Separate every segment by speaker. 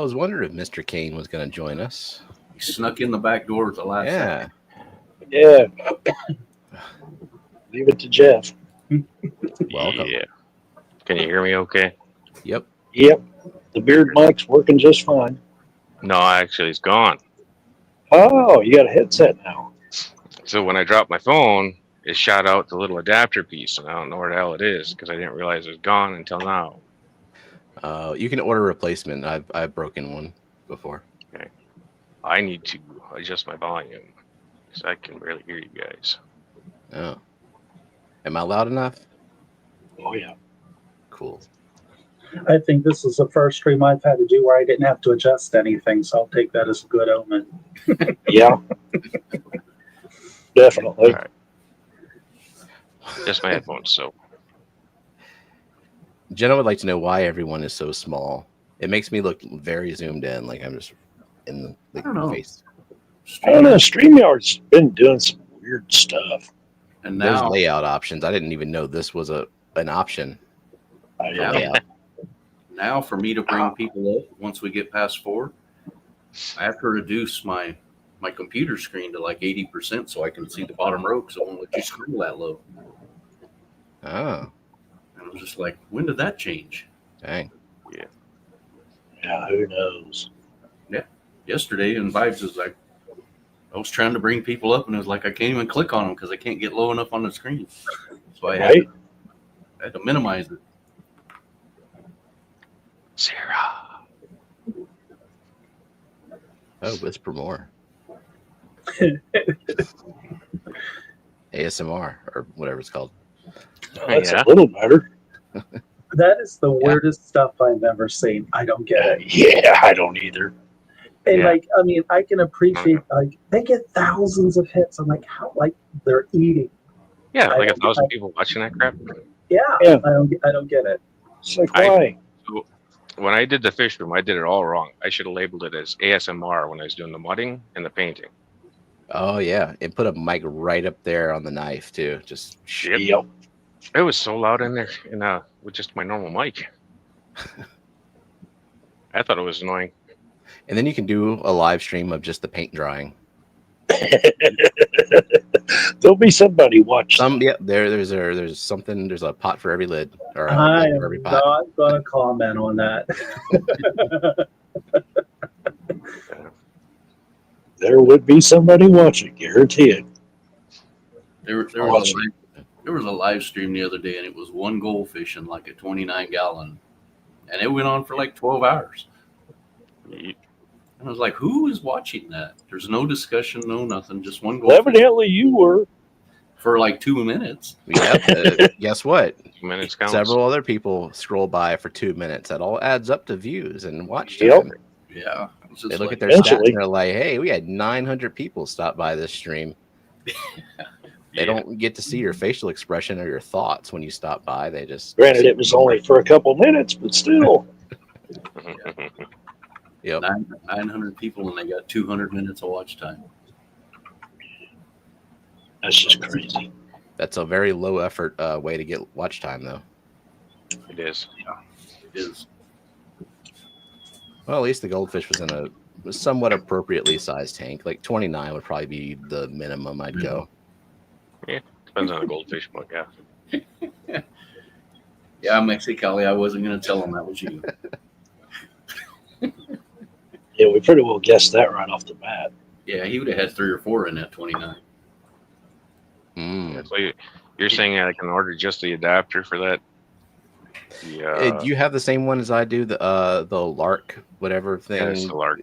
Speaker 1: was wondering if Mr. Kane was going to join us.
Speaker 2: He snuck in the back door at the last second.
Speaker 3: Yeah. Leave it to Jeff.
Speaker 1: Welcome.
Speaker 4: Yeah. Can you hear me okay?
Speaker 1: Yep.
Speaker 3: Yep. The beard mic's working just fine.
Speaker 4: No, actually, it's gone.
Speaker 3: Oh, you got a headset now.
Speaker 4: So when I dropped my phone, it shot out the little adapter piece, and I don't know where the hell it is because I didn't realize it was gone until now.
Speaker 1: You can order a replacement. I've broken one before.
Speaker 4: Okay. I need to adjust my volume because I can barely hear you guys.
Speaker 1: Oh. Am I loud enough?
Speaker 3: Oh, yeah.
Speaker 1: Cool.
Speaker 5: I think this is the first stream I've had to do where I didn't have to adjust anything, so I'll take that as a good omen.
Speaker 3: Yeah. Definitely.
Speaker 4: All right. Just my headphones, so.
Speaker 1: Jenna would like to know why everyone is so small. It makes me look very zoomed in, like I'm just in the
Speaker 2: I don't know.
Speaker 1: face.
Speaker 3: I don't know. StreamYard's been doing some weird stuff.
Speaker 2: And
Speaker 1: There's
Speaker 2: now,
Speaker 1: layout options. I didn't even know this was an option.
Speaker 2: Yeah.
Speaker 1: Layout.
Speaker 2: now for me to bring people up, once we get past 4, I have to reduce my computer screen to like 80% so I can see the bottom row because I won't let you scroll that low.
Speaker 1: Oh,
Speaker 2: And I was just like, when did that change?
Speaker 1: dang.
Speaker 3: Yeah, who knows?
Speaker 2: Yesterday, and Vibes is like, I was trying to bring people up, and it was like I can't even click on them because I can't get low enough on the screen. So I had to minimize it.
Speaker 4: Sarah.
Speaker 1: Oh, whisper more. ASMR or whatever it's called.
Speaker 3: That's
Speaker 4: Yeah.
Speaker 3: a little better.
Speaker 5: That is the weirdest stuff I've ever seen. I don't get it.
Speaker 3: Yeah, I don't either.
Speaker 5: And
Speaker 4: Yeah.
Speaker 5: like, I mean, I can appreciate like they get thousands of hits. I'm like, how like they're eating.
Speaker 4: Yeah,
Speaker 5: I
Speaker 4: like
Speaker 5: don't-
Speaker 4: 1,000 people watching that crap.
Speaker 5: Yeah,
Speaker 3: Yeah.
Speaker 5: I don't get it.
Speaker 3: It's like,
Speaker 4: I-
Speaker 3: why?
Speaker 4: When I did the fish room, I did it all wrong. I should have labeled it as ASMR when I was doing the mudding and the painting.
Speaker 1: Oh yeah, and put a mic right up there on the knife too. Just
Speaker 4: Yep.
Speaker 3: Yep.
Speaker 4: It was so loud in there, and with just my normal mic. I thought it was annoying.
Speaker 1: and then you can do a live stream of just the paint drying.
Speaker 3: There'll be somebody watching.
Speaker 1: There's something. There's a pot for every lid or a
Speaker 5: I
Speaker 1: lid
Speaker 5: am
Speaker 1: for every pot.
Speaker 5: not going to comment on that.
Speaker 3: There would be somebody watching, guarantee it.
Speaker 2: There was a live stream the other day, and it was one goldfish in like a 29-gallon, and it went on for like 12 hours.
Speaker 4: Yeet.
Speaker 2: And I was like, who is watching that? There's no discussion, no nothing, just one
Speaker 3: Well,
Speaker 2: goldfish
Speaker 3: evidently you were.
Speaker 2: for like 2 minutes.
Speaker 1: Yep. Guess what?
Speaker 4: 2 minutes counts.
Speaker 1: Several other people scroll by for 2 minutes. That all adds up to views and watch time.
Speaker 3: Yep.
Speaker 2: Yeah. It was just
Speaker 1: They look
Speaker 2: like,
Speaker 1: at their stats
Speaker 3: Eventually.
Speaker 1: and they're like, "Hey, we had 900 people stop by this stream." They
Speaker 2: yeah.
Speaker 1: don't get to see your facial expression or your thoughts when you stop by. They just
Speaker 3: Granted, it was only for a couple minutes, but still.
Speaker 1: Yep.
Speaker 2: 900 people, and they got 200 minutes of watch time.
Speaker 3: That's just crazy.
Speaker 1: That's a very low effort way to get watch time, though.
Speaker 4: It is.
Speaker 2: It is.
Speaker 1: Well, at least the goldfish was in a somewhat appropriately sized tank. Like 29 would probably be the minimum I'd go.
Speaker 4: Depends on the goldfish, but yeah.
Speaker 2: Yeah, Mexicali, I wasn't going to tell them that was you.
Speaker 3: Yeah, we pretty well guessed that right off the bat.
Speaker 2: Yeah, he would have had 3 or 4 in that 29.
Speaker 1: Mm.
Speaker 4: So you're saying I can order just the adapter for that? Yeah.
Speaker 1: Do you have the same one as I do? The Lark, whatever thing.
Speaker 4: Yeah, it's the Lark.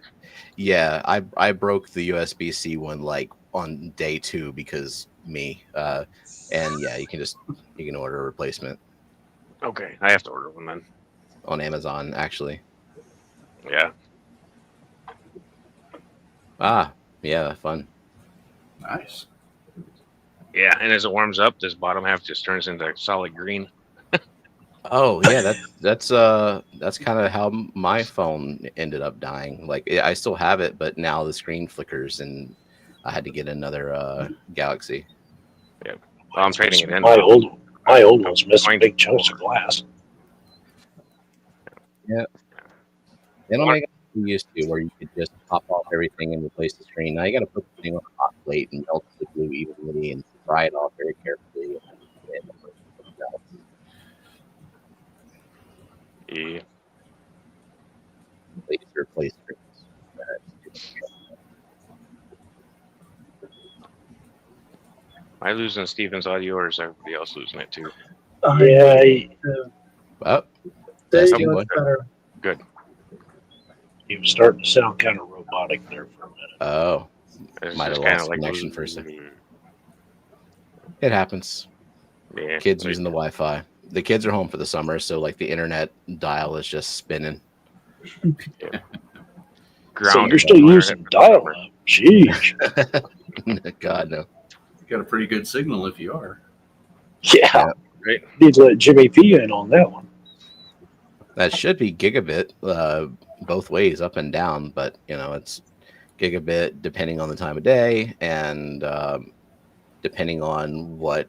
Speaker 1: Yeah, I broke the USB-C one like on day 2 because me. And yeah, you can order a replacement
Speaker 4: Okay, I have to order one then.
Speaker 1: on Amazon actually.
Speaker 4: Yeah.
Speaker 1: Ah, yeah, fun.
Speaker 2: Nice.
Speaker 4: Yeah, and as it warms up, this bottom half just turns into solid green.
Speaker 1: Oh yeah, that's kind of how my phone ended up dying. Like I still have it, but now the screen flickers, and I had to get another Galaxy.
Speaker 4: Well, I'm trading it in.
Speaker 3: My old one's missing big chunks of glass.
Speaker 1: They don't make we used to, where you could just pop off everything and replace the screen. Now you got to put the thing on a hot plate and melt the glue evenly and dry it off very carefully.
Speaker 4: Yeah.
Speaker 1: Please replace screens.
Speaker 4: Am I losing Stephen's audio, or is everybody else losing it too?
Speaker 3: Yeah,
Speaker 1: Well,
Speaker 5: There you
Speaker 1: testing
Speaker 5: go,
Speaker 1: one.
Speaker 5: it's better.
Speaker 4: Good.
Speaker 3: he was starting to sound kind of robotic there for a minute.
Speaker 1: Oh,
Speaker 4: It's
Speaker 1: might have
Speaker 4: just kinda
Speaker 1: lost connection for a
Speaker 4: mm,
Speaker 1: second. It happens.
Speaker 4: Yeah.
Speaker 1: Kids using the Wi-Fi. The kids are home for the summer, so like the internet dial is just spinning.
Speaker 3: So
Speaker 4: grounded
Speaker 3: you're still
Speaker 4: on the
Speaker 3: using
Speaker 4: internet for the summer.
Speaker 3: dial-up. Jeez.
Speaker 1: God no.
Speaker 2: You got a pretty good signal if you are.
Speaker 3: Yeah.
Speaker 4: Right.
Speaker 3: Need to let Jimmy P in on that one.
Speaker 1: That should be gigabit both ways, up and down, but it's gigabit depending on the time of day and depending on what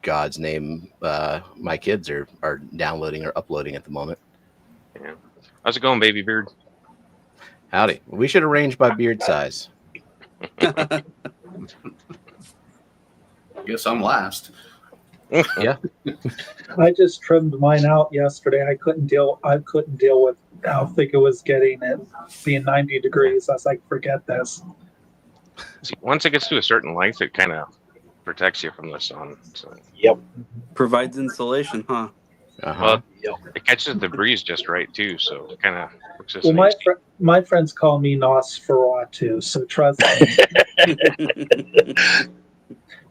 Speaker 1: God's name my kids are downloading or uploading at the moment.
Speaker 4: Yeah. How's it going, baby beard?
Speaker 1: Howdy. We should arrange by beard size.
Speaker 2: Guess I'm last.
Speaker 1: Yeah.
Speaker 5: I just trimmed mine out yesterday. I couldn't deal with how thick it was getting. It being 90 degrees. I was like, forget this.
Speaker 4: See, once it gets to a certain length, it kind of protects you from the sun. So,
Speaker 3: Yep.
Speaker 6: Provides insulation, huh?
Speaker 1: Uh-huh.
Speaker 4: well, it catches the breeze just right too, so it kind of looks just
Speaker 5: Well,
Speaker 4: nice.
Speaker 5: my friends call me Nosferatu, so trust me.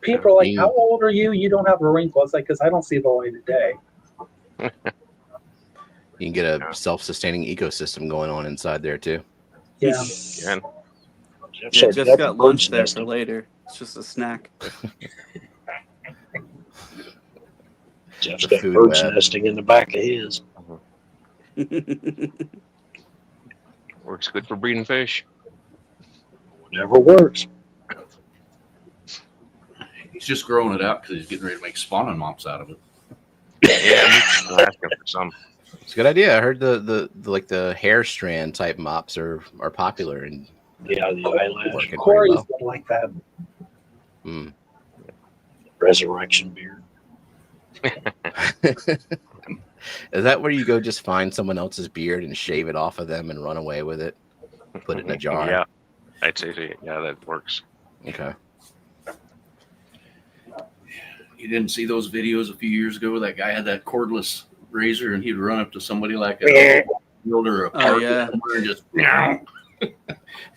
Speaker 5: People are like, how old are you? You don't have a wrinkle. It's like, because I don't see the light of day.
Speaker 1: You can get a self-sustaining ecosystem going on inside there too.
Speaker 5: Yeah.
Speaker 4: Again.
Speaker 6: Yeah,
Speaker 3: started
Speaker 6: just
Speaker 3: up
Speaker 6: got
Speaker 3: birds
Speaker 6: lunch there for
Speaker 3: nesting.
Speaker 6: later. It's just a snack.
Speaker 3: Jeff's
Speaker 1: The
Speaker 3: got
Speaker 1: food
Speaker 3: birds
Speaker 1: web.
Speaker 3: nesting in the back of his.
Speaker 4: Works good for breeding fish.
Speaker 3: Whatever works.
Speaker 2: He's just growing it out because he's getting ready to make spawning mops out of it.
Speaker 4: Yeah, I'm asking for some.
Speaker 1: It's a good idea. I heard the hair strand type mops are popular and
Speaker 3: Yeah, the eyelash.
Speaker 1: working pretty
Speaker 5: Corey's
Speaker 1: well.
Speaker 5: been like that.
Speaker 1: Mm.
Speaker 3: Resurrection beard.
Speaker 1: Is that where you go just find someone else's beard and shave it off of them and run away with it? Put it in a jar.
Speaker 4: Yeah, I'd say yeah, that works.
Speaker 1: Okay.
Speaker 2: You didn't see those videos a few years ago? That guy had that cordless razor and he'd run up to somebody like a field or a park
Speaker 6: yeah.
Speaker 2: somewhere and just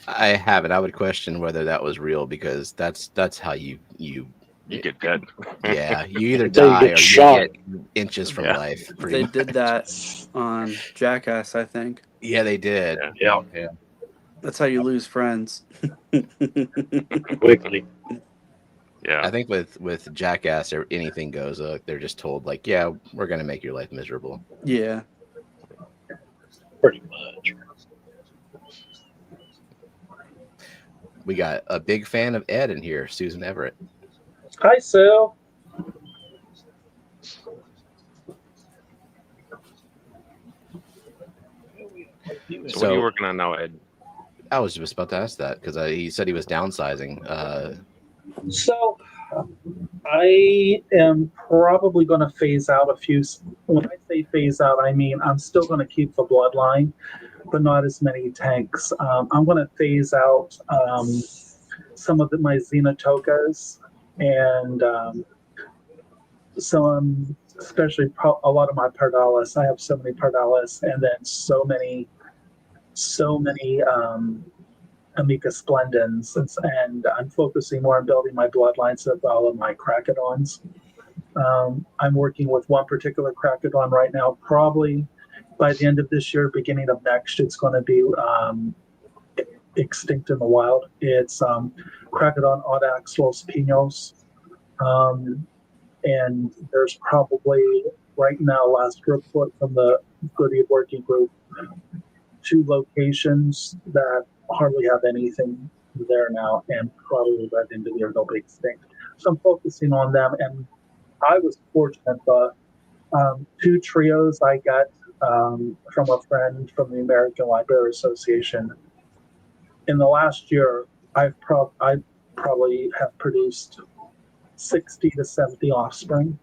Speaker 1: I haven't. I would question whether that was real because that's how you
Speaker 4: You get dead.
Speaker 1: yeah, you either
Speaker 3: Until you
Speaker 1: die
Speaker 3: get
Speaker 1: or you
Speaker 3: shot.
Speaker 1: get inches from
Speaker 4: Yeah.
Speaker 1: life.
Speaker 6: They
Speaker 1: pretty
Speaker 6: did that on Jackass, I think.
Speaker 1: Yeah, they did.
Speaker 4: Yeah.
Speaker 3: Yeah,
Speaker 6: That's how you lose friends.
Speaker 3: quickly.
Speaker 4: Yeah.
Speaker 1: I think with Jackass or anything goes, they're just told like, yeah, we're gonna make your life miserable.
Speaker 6: Yeah.
Speaker 3: Pretty much.
Speaker 1: We got a big fan of Ed in here, Susan Everett.
Speaker 5: Hi, Sue.
Speaker 4: So what are you working on now, Ed?
Speaker 1: I was just about to ask that because he said he was downsizing.
Speaker 5: So I am probably going to phase out a few. When I say phase out, I mean I'm still going to keep the bloodline, but not as many tanks. I'm going to phase out some of my Xenotokas and some, especially a lot of my Pardalis. I have so many Pardalis, and then so many Amica Splendens, and I'm focusing more on building my bloodlines of all of my Kracodons. I'm working with one particular Kracodon right now. Probably by the end of this year, beginning of next, it's going to be extinct in the wild. It's Kracodon Audax Los Pinos. And there's probably right now, last report from the Goody Working Group, 2 locations that hardly have anything there now, and probably by the end of the year they'll be extinct. So I'm focusing on them, and I was fortunate. The 2 trios I got from a friend from the American Library Association. In the last year, I probably have produced 60 to 70 offspring,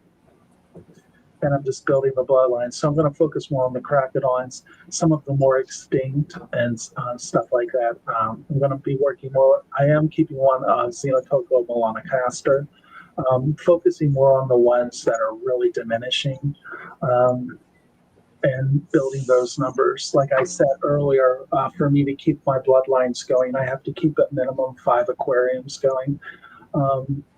Speaker 5: and I'm just building the bloodline. So I'm going to focus more on the crocodons, some of the more extinct and stuff like that. I'm going to be working more. I am keeping one Xenotoco melanocaster, focusing more on the ones that are really diminishing. And building those numbers. Like I said earlier, for me to keep my bloodlines going, I have to keep at minimum 5 aquariums going.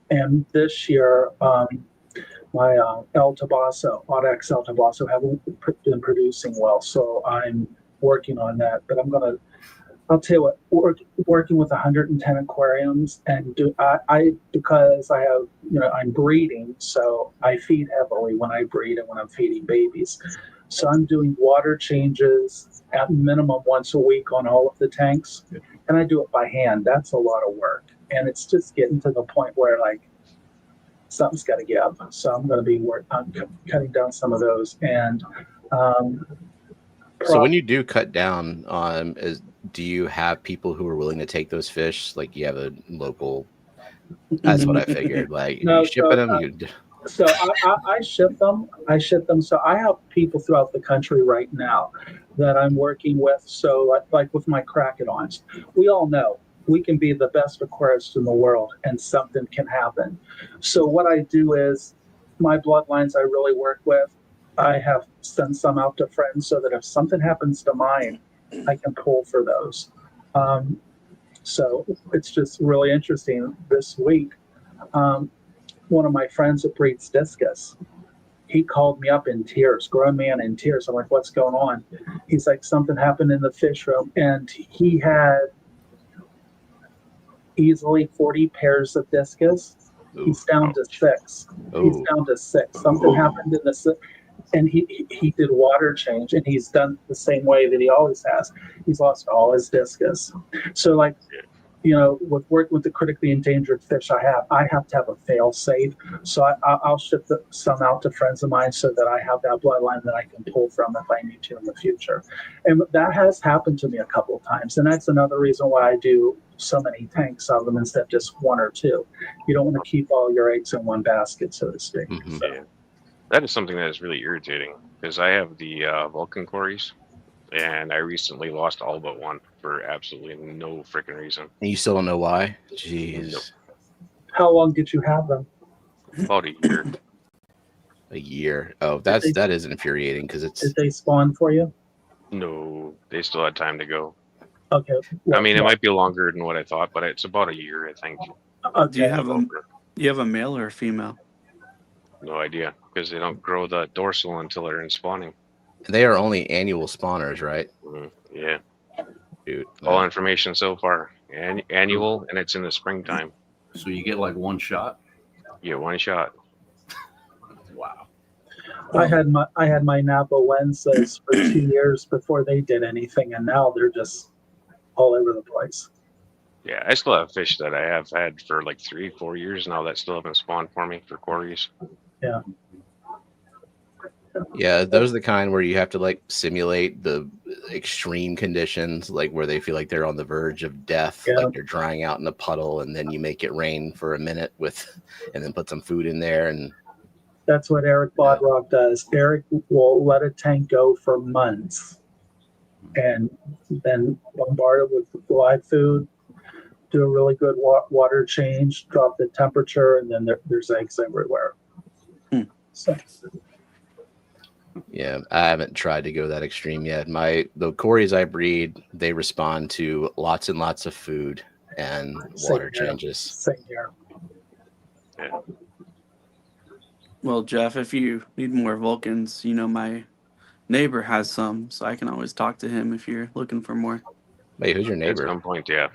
Speaker 5: And this year, my El Tabaso, Aquatics El Tabaso, haven't been producing well, so I'm working on that. But I'll tell you what, working with 110 aquariums and because I have, I'm breeding, so I feed heavily when I breed and when I'm feeding babies. So I'm doing water changes at minimum once a week on all of the tanks, and I do it by hand. That's a lot of work, and it's just getting to the point where like something's got to give. So I'm going to be cutting down some of those. And
Speaker 1: so when you do cut down, do you have people who are willing to take those fish? Like you have a local? That's what I figured. Like you shipping them.
Speaker 5: So I ship them. So I have people throughout the country right now that I'm working with. So like with my crocodons, we all know we can be the best aquarists in the world and something can happen. So what I do is my bloodlines I really work with, I have sent some out to friends so that if something happens to mine, I can pull for those. So it's just really interesting. This week, one of my friends that breeds discus, he called me up in tears, grown man in tears. I'm like, what's going on? He's like, something happened in the fish room. And he had easily 40 pairs of discus. He's down to 6. He's down to 6. Something happened in the and he did water change, and he's done the same way that he always has. He's lost all his discus. So like, with working with the critically endangered fish I have to have a fail safe. So I'll ship some out to friends of mine so that I have that bloodline that I can pull from if I need to in the future. And that has happened to me a couple of times. And that's another reason why I do so many tanks of them instead of just 1 or 2. You don't want to keep all your eggs in one basket, so to speak.
Speaker 4: Mm-hmm. So. Yeah. That is something that is really irritating because I have the Vulcan quarries. And I recently lost all but one for absolutely no freaking reason.
Speaker 1: And you still don't know why? Jeez. Nope.
Speaker 5: How long did you have them?
Speaker 4: About a year.
Speaker 1: A year. Oh, that is infuriating because it's.
Speaker 5: Did they spawn for you?
Speaker 4: No, they still had time to go.
Speaker 5: Okay.
Speaker 4: I mean, it might be longer than what I thought, but it's about a year, I think.
Speaker 5: Okay.
Speaker 6: Do you have a male or a female?
Speaker 4: No idea because they don't grow the dorsal until they're in spawning.
Speaker 1: They are only annual spawners, right?
Speaker 4: Yeah.
Speaker 1: Dude,
Speaker 4: all information so far. Annual, and it's in the springtime.
Speaker 2: So you get like 1 shot?
Speaker 4: Yeah, 1 shot.
Speaker 2: Wow.
Speaker 5: I had my Napa lenses for 2 years before they did anything, and now they're just all over the place.
Speaker 4: Yeah, I still have fish that I have had for like 3-4 years now that still haven't spawned for me for quarries.
Speaker 5: Yeah.
Speaker 1: Yeah, those are the kind where you have to like simulate the extreme conditions, like where they feel like they're on the verge of death, like they're drying out in a puddle, and then you make it rain for a minute and then put some food in there, and
Speaker 5: that's what Eric Bodrock does. Eric will let a tank go for months, and then bombard it with live food, do a really good water change, drop the temperature, and then there's eggs everywhere. So.
Speaker 1: Yeah, I haven't tried to go that extreme yet. The Corys I breed, they respond to lots and lots of food and water changes.
Speaker 5: Same here.
Speaker 4: Yeah.
Speaker 6: Well, Jeff, if you need more Vulcans, my neighbor has some, so I can always talk to him if you're looking for more.
Speaker 1: Wait, who's your neighbor?
Speaker 4: At some point, yeah,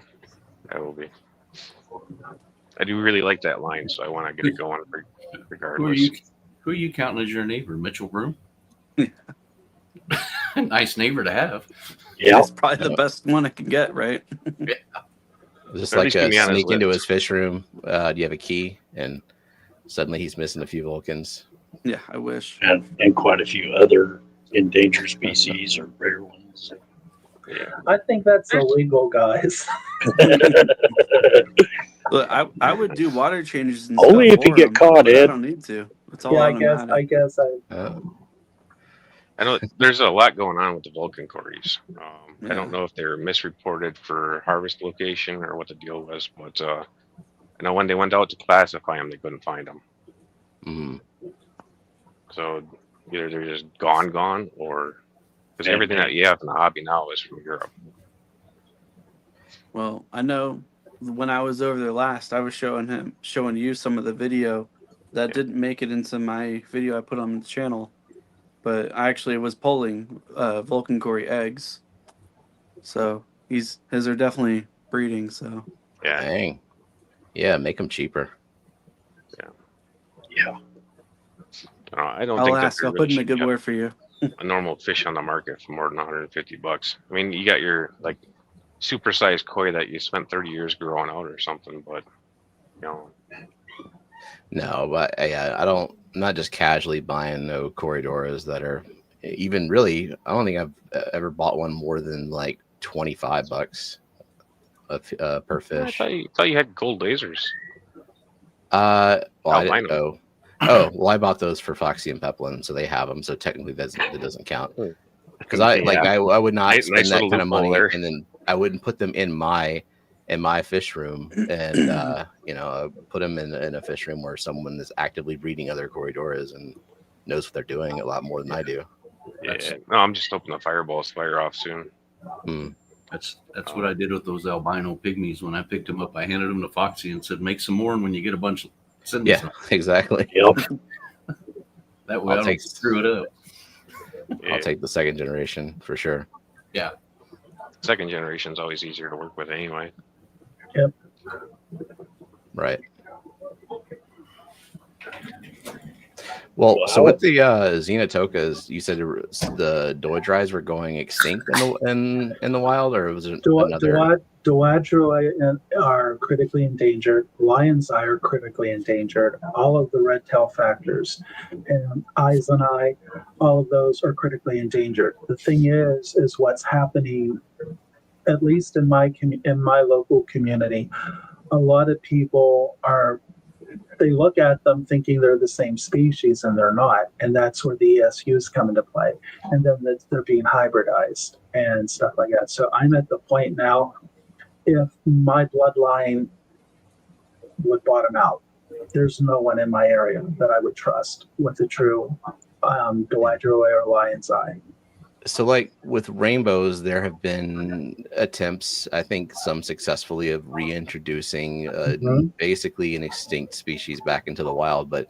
Speaker 4: that will be. I do really like that line, so I want to get it going regardless.
Speaker 2: Who are you counting as your neighbor? Mitchell Broom? Nice neighbor to have.
Speaker 6: Yeah, it's probably the best one I can get, right?
Speaker 2: Yeah.
Speaker 1: Just like sneak into his fish room. Do you have a key? And suddenly he's missing a few Vulcans.
Speaker 6: Yeah, I wish.
Speaker 3: And quite a few other endangered species or rare ones.
Speaker 4: Yeah.
Speaker 5: I think that's illegal, guys.
Speaker 6: Look, I would do water changes and
Speaker 3: Only
Speaker 6: stuff
Speaker 3: if you
Speaker 6: for
Speaker 3: get
Speaker 6: 'em,
Speaker 3: caught,
Speaker 6: but I
Speaker 3: Ed.
Speaker 6: don't need to. It's all
Speaker 5: Yeah, I
Speaker 6: automatic.
Speaker 5: guess
Speaker 4: I know there's a lot going on with the Vulcan quarries. I
Speaker 6: Yeah.
Speaker 4: don't know if they were misreported for harvest location or what the deal was, but I know when they went out to classify them, they couldn't find them.
Speaker 1: Mm.
Speaker 4: So either they're just gone, or because everything that you have in the hobby now is from Europe.
Speaker 6: Well, I know when I was over there last, I was showing you some of the video that didn't make it into my video I put on the channel, but I actually was pulling Vulcan Cory eggs. So his are definitely breeding. So
Speaker 4: Yeah,
Speaker 1: Dang. Yeah, make them cheaper.
Speaker 3: Yeah.
Speaker 4: I don't
Speaker 6: I'll
Speaker 4: think that
Speaker 6: ask.
Speaker 4: there
Speaker 6: I'll
Speaker 4: really
Speaker 6: put in a
Speaker 4: should
Speaker 6: good
Speaker 4: be
Speaker 6: word for you.
Speaker 4: a normal fish on the market for more than $150. I mean, you got your like supersized koi that you spent 30 years growing out or something, but you know,
Speaker 1: No, but yeah, I'm not just casually buying no corridoras that are even really. I don't think I've ever bought one more than like $25 per
Speaker 4: I
Speaker 1: fish.
Speaker 4: thought you had gold lasers.
Speaker 1: Well, I didn't.
Speaker 4: Albino.
Speaker 1: Well, I bought those for Foxy and Peplin, so they have them. So technically, that doesn't count. Because I would not
Speaker 4: Nice
Speaker 1: spend that
Speaker 4: little
Speaker 1: kind of
Speaker 4: loophole
Speaker 1: money,
Speaker 4: there.
Speaker 1: and then I wouldn't put them in my fish room, and put them in a fish room where someone is actively breeding other corridoras and knows what they're doing a lot more than I do.
Speaker 4: Yeah, no, I'm just hoping the fireballs fire off soon.
Speaker 1: Hmm.
Speaker 2: That's what I did with those albino pygmies. When I picked them up, I handed them to Foxy and said, "Make some more, and when you get a bunch, send me
Speaker 1: Yeah,
Speaker 2: some."
Speaker 1: exactly.
Speaker 3: Yep.
Speaker 2: That way I don't screw it up.
Speaker 4: Yeah.
Speaker 1: I'll take the second generation for sure.
Speaker 4: Second generation's always easier to work with anyway.
Speaker 1: Right. Well, so with the Xenotokas, you said the Doidries were going extinct in the wild, or was it another?
Speaker 5: Doadroi are critically endangered. Lion's eye are critically endangered. All of the red tail factors and eyes and eye, all of those are critically endangered. The thing is what's happening, at least in my local community, a lot of people they look at them thinking they're the same species, and they're not. And that's where the ESUs come into play. And then they're being hybridized and stuff like that. So I'm at the point now, if my bloodline would bottom out, there's no one in my area that I would trust with a true Doadroi or Lion's Eye.
Speaker 1: So, like with rainbows, there have been attempts, I think some successfully, of reintroducing basically an extinct species back into the wild. But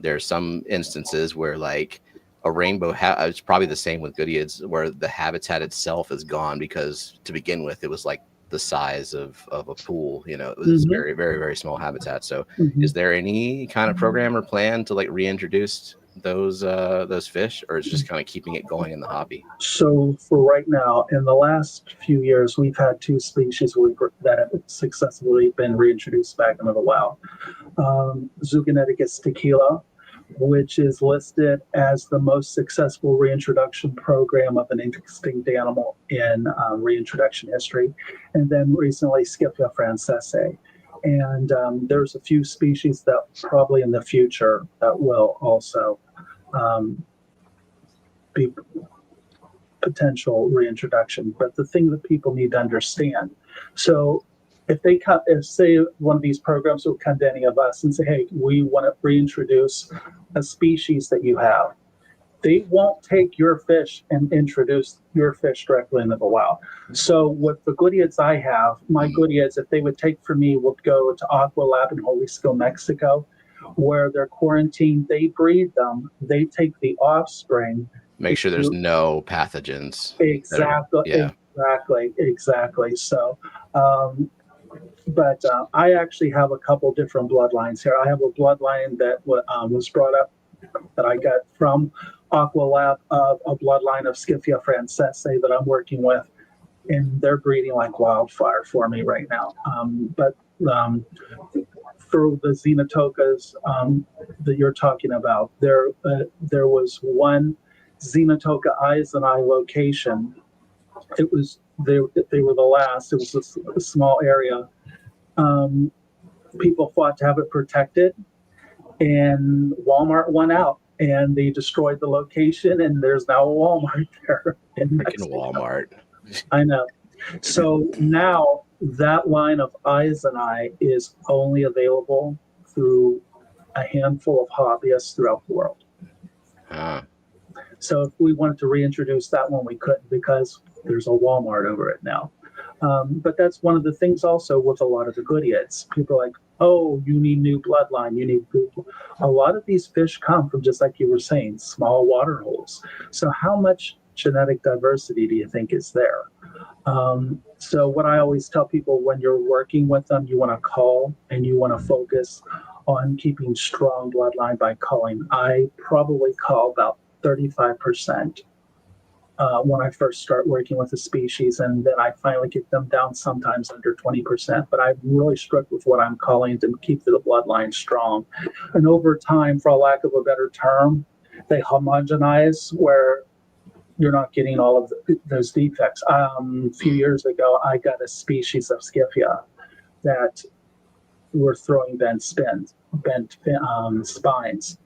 Speaker 1: there are some instances where, like, a rainbow, it's probably the same with Goodeids, where the habitat itself is gone because to begin with, it was like the size of a pool. You know, it was very, very, very small habitat. So, is there any kind of program or plan to like reintroduce those fish, or is it just kind of keeping it going in the hobby?
Speaker 5: So for right now, in the last few years, we've had two species that have successfully been reintroduced back into the wild. Zoogeneticus tequila, which is listed as the most successful reintroduction program of an extinct animal in reintroduction history. And then recently Scipia francese. And there's a few species that probably in the future that will also be potential reintroduction. But the thing that people need to understand, so if say one of these programs will come to any of us and say, hey, we want to reintroduce a species that you have, they won't take your fish and introduce your fish directly into the wild. So with the Goodeids I have, my Goodeids, if they would take for me, would go to Aqua Lab in Jalisco, Mexico, where they're quarantined. They breed them. They take the offspring.
Speaker 1: Make sure there's no pathogens.
Speaker 5: Exactly. So, but I actually have a couple different bloodlines here. I have a bloodline that was brought up that I got from Aqua Lab, a bloodline of Scipia francese that I'm working with, and they're breeding like wildfire for me right now. But for the Xenotokas that you're talking about, there was one Xenotoka Eyes and Eye location. It was they were the last. It was a small area. People fought to have it protected, and Walmart won out, and they destroyed the location, and there's now a Walmart there.
Speaker 1: Freaking Walmart.
Speaker 5: I know. So now that line of Eyes and Eye is only available through a handful of hobbyists throughout the world. So if we wanted to reintroduce that one, we couldn't because there's a Walmart over it now. But that's one of the things also with a lot of the Goodyears. People are like, oh, you need new bloodline. You need a lot of these fish come from, just like you were saying, small water holes. So how much genetic diversity do you think is there? So what I always tell people, when you're working with them, you want to call and you want to focus on keeping strong bloodline by calling. I probably call about 35% when I first start working with a species, and then I finally get them down sometimes under 20%. But I'm really strict with what I'm calling to keep the bloodline strong. And over time, for lack of a better term, they homogenize where you're not getting all of those defects. A few years ago, I got a species of Skiffia that were throwing bent spines.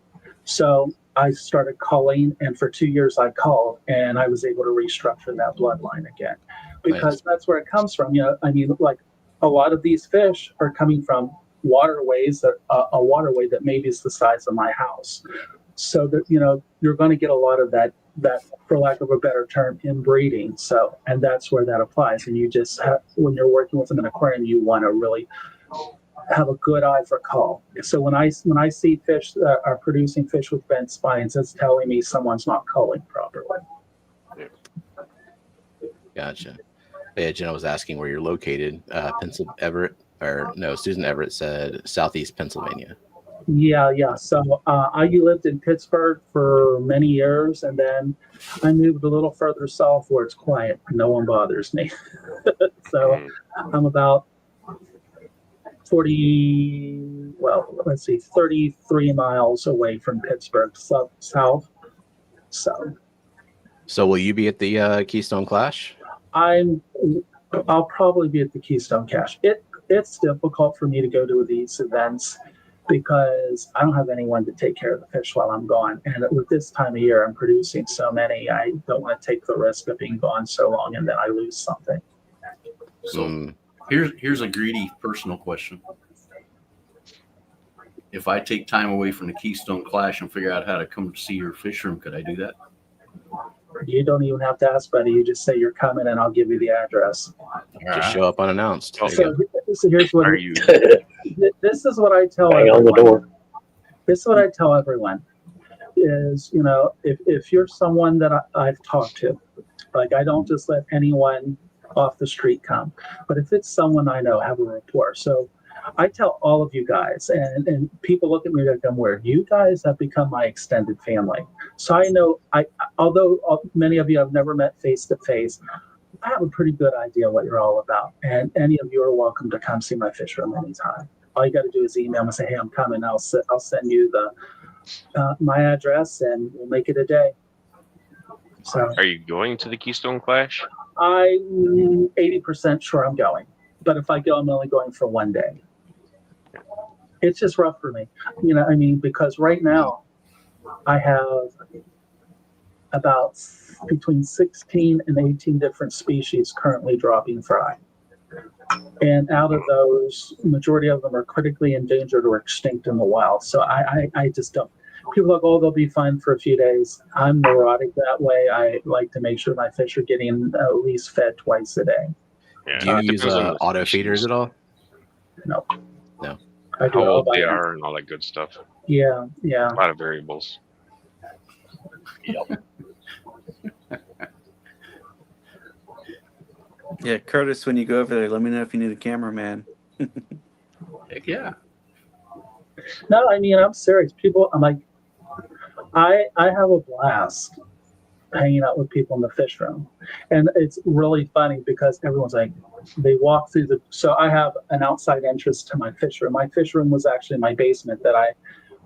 Speaker 5: So I started culling, and for 2 years I culled, and I was able to restructure that bloodline again, because that's where it comes from. You know, I mean, like a lot of these fish are coming from waterways that a waterway that maybe is the size of my house. So that, you know, you're going to get a lot of that, for lack of a better term, inbreeding. So, and that's where that applies. And you just have, when you're working with an aquarium, you want to really have a good eye for cull. So when I see fish that are producing fish with bent spines, it's telling me someone's not culling properly.
Speaker 1: Gotcha. Yeah, Jenna was asking where you're located. Susan Everett said Southeast Pennsylvania.
Speaker 5: Yeah. So I lived in Pittsburgh for many years, and then I moved a little further south where it's quiet. No one bothers me. So I'm about 33 miles away from Pittsburgh, south. So
Speaker 1: will you be at the Keystone Clash?
Speaker 5: I'll probably be at the Keystone Clash. It's difficult for me to go to these events because I don't have anyone to take care of the fish while I'm gone. And with this time of year, I'm producing so many, I don't want to take the risk of being gone so long and then I lose something.
Speaker 2: So here's a greedy personal question. If I take time away from the Keystone Clash and figure out how to come to see your fish room, could I do that?
Speaker 5: You don't even have to ask, buddy. You just say you're coming and I'll give you the address.
Speaker 1: Just show up unannounced.
Speaker 5: So here's what this is what I tell
Speaker 3: Bang on the door.
Speaker 5: This is what I tell everyone is, you know, if you're someone that I've talked to, like I don't just let anyone off the street come, but if it's someone I know, have a rapport. So I tell all of you guys, and people look at me like I'm weird. You guys have become my extended family. So I know, although many of you I've never met face to face, I have a pretty good idea what you're all about. And any of you are welcome to come see my fish room anytime. All you got to do is email me and say, hey, I'm coming. I'll send you my address and we'll make it a day. So,
Speaker 4: are you going to the Keystone Clash?
Speaker 5: I'm 80% sure I'm going. But if I go, I'm only going for one day. It's just rough for me. You know, I mean, because right now I have about between 16 and 18 different species currently dropping fry. And out of those, majority of them are critically endangered or extinct in the wild. So I just don't. People are like, oh, they'll be fine for a few days. I'm neurotic that way. I like to make sure my fish are getting at least fed twice a day.
Speaker 4: Yeah,
Speaker 1: do you use auto feeders at all?
Speaker 5: No.
Speaker 4: How old they are and all that good stuff.
Speaker 5: Yeah.
Speaker 4: A lot of variables.
Speaker 2: Yep.
Speaker 6: Yeah, Curtis, when you go over there, let me know if you need a cameraman.
Speaker 2: Heck yeah.
Speaker 5: No, I mean, I'm serious. People, I'm like, I have a blast hanging out with people in the fish room. And it's really funny because everyone's like, they walk through so I have an outside entrance to my fish room. My fish room was actually my basement that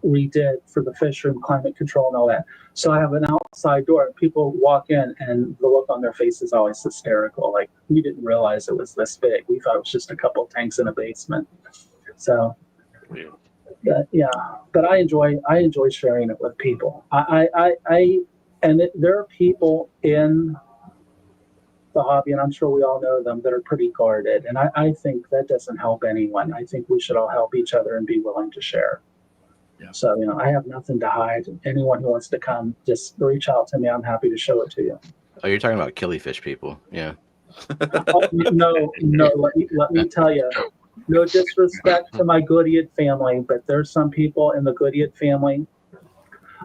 Speaker 5: redid for the fish room, climate control and all that. So I have an outside door, and people walk in and the look on their face is always hysterical. Like, we didn't realize it was this big. We thought it was just a couple of tanks in a basement. So, but I enjoy sharing it with people. There are people in the hobby, and I'm sure we all know them, that are pretty guarded. And I think that doesn't help anyone. I think we should all help each other and be willing to share.
Speaker 3: Yeah.
Speaker 5: So, I have nothing to hide. Anyone who wants to come, just reach out to me. I'm happy to show it to you.
Speaker 1: Oh, you're talking about killifish people. Yeah.
Speaker 5: No, let me tell you, no disrespect to my Goodyear family, but there's some people in the Goodyear family,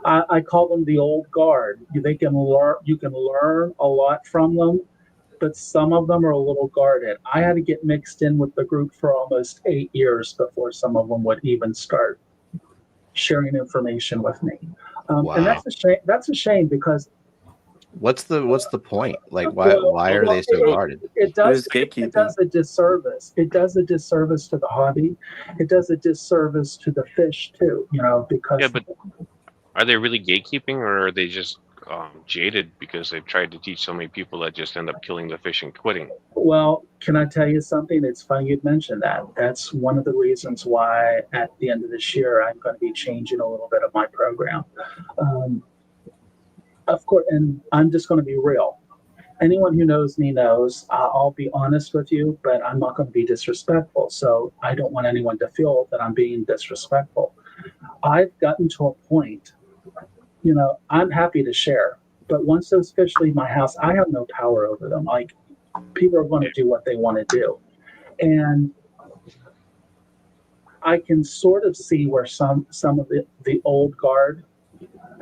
Speaker 5: I call them the old guard. You can learn a lot from them, but some of them are a little guarded. I had to get mixed in with the group for almost 8 years before some of them would even start sharing information with me.
Speaker 1: Wow.
Speaker 5: And that's a shame because
Speaker 1: what's the point? Like, why are they so guarded?
Speaker 5: It does a disservice. It does a disservice to the hobby. It does a disservice to the fish too, because.
Speaker 4: Yeah, but are they really gatekeeping, or are they just jaded because they've tried to teach so many people that just end up killing the fish and quitting?
Speaker 5: Well, can I tell you something? It's funny you'd mentioned that. That's one of the reasons why at the end of this year, I'm going to be changing a little bit of my program. Of course, and I'm just going to be real. Anyone who knows me knows I'll be honest with you, but I'm not going to be disrespectful. So I don't want anyone to feel that I'm being disrespectful. I've gotten to a point, I'm happy to share, but once those fish leave my house, I have no power over them. Like, people are going to do what they want to do. And I can sort of see where some of the old guard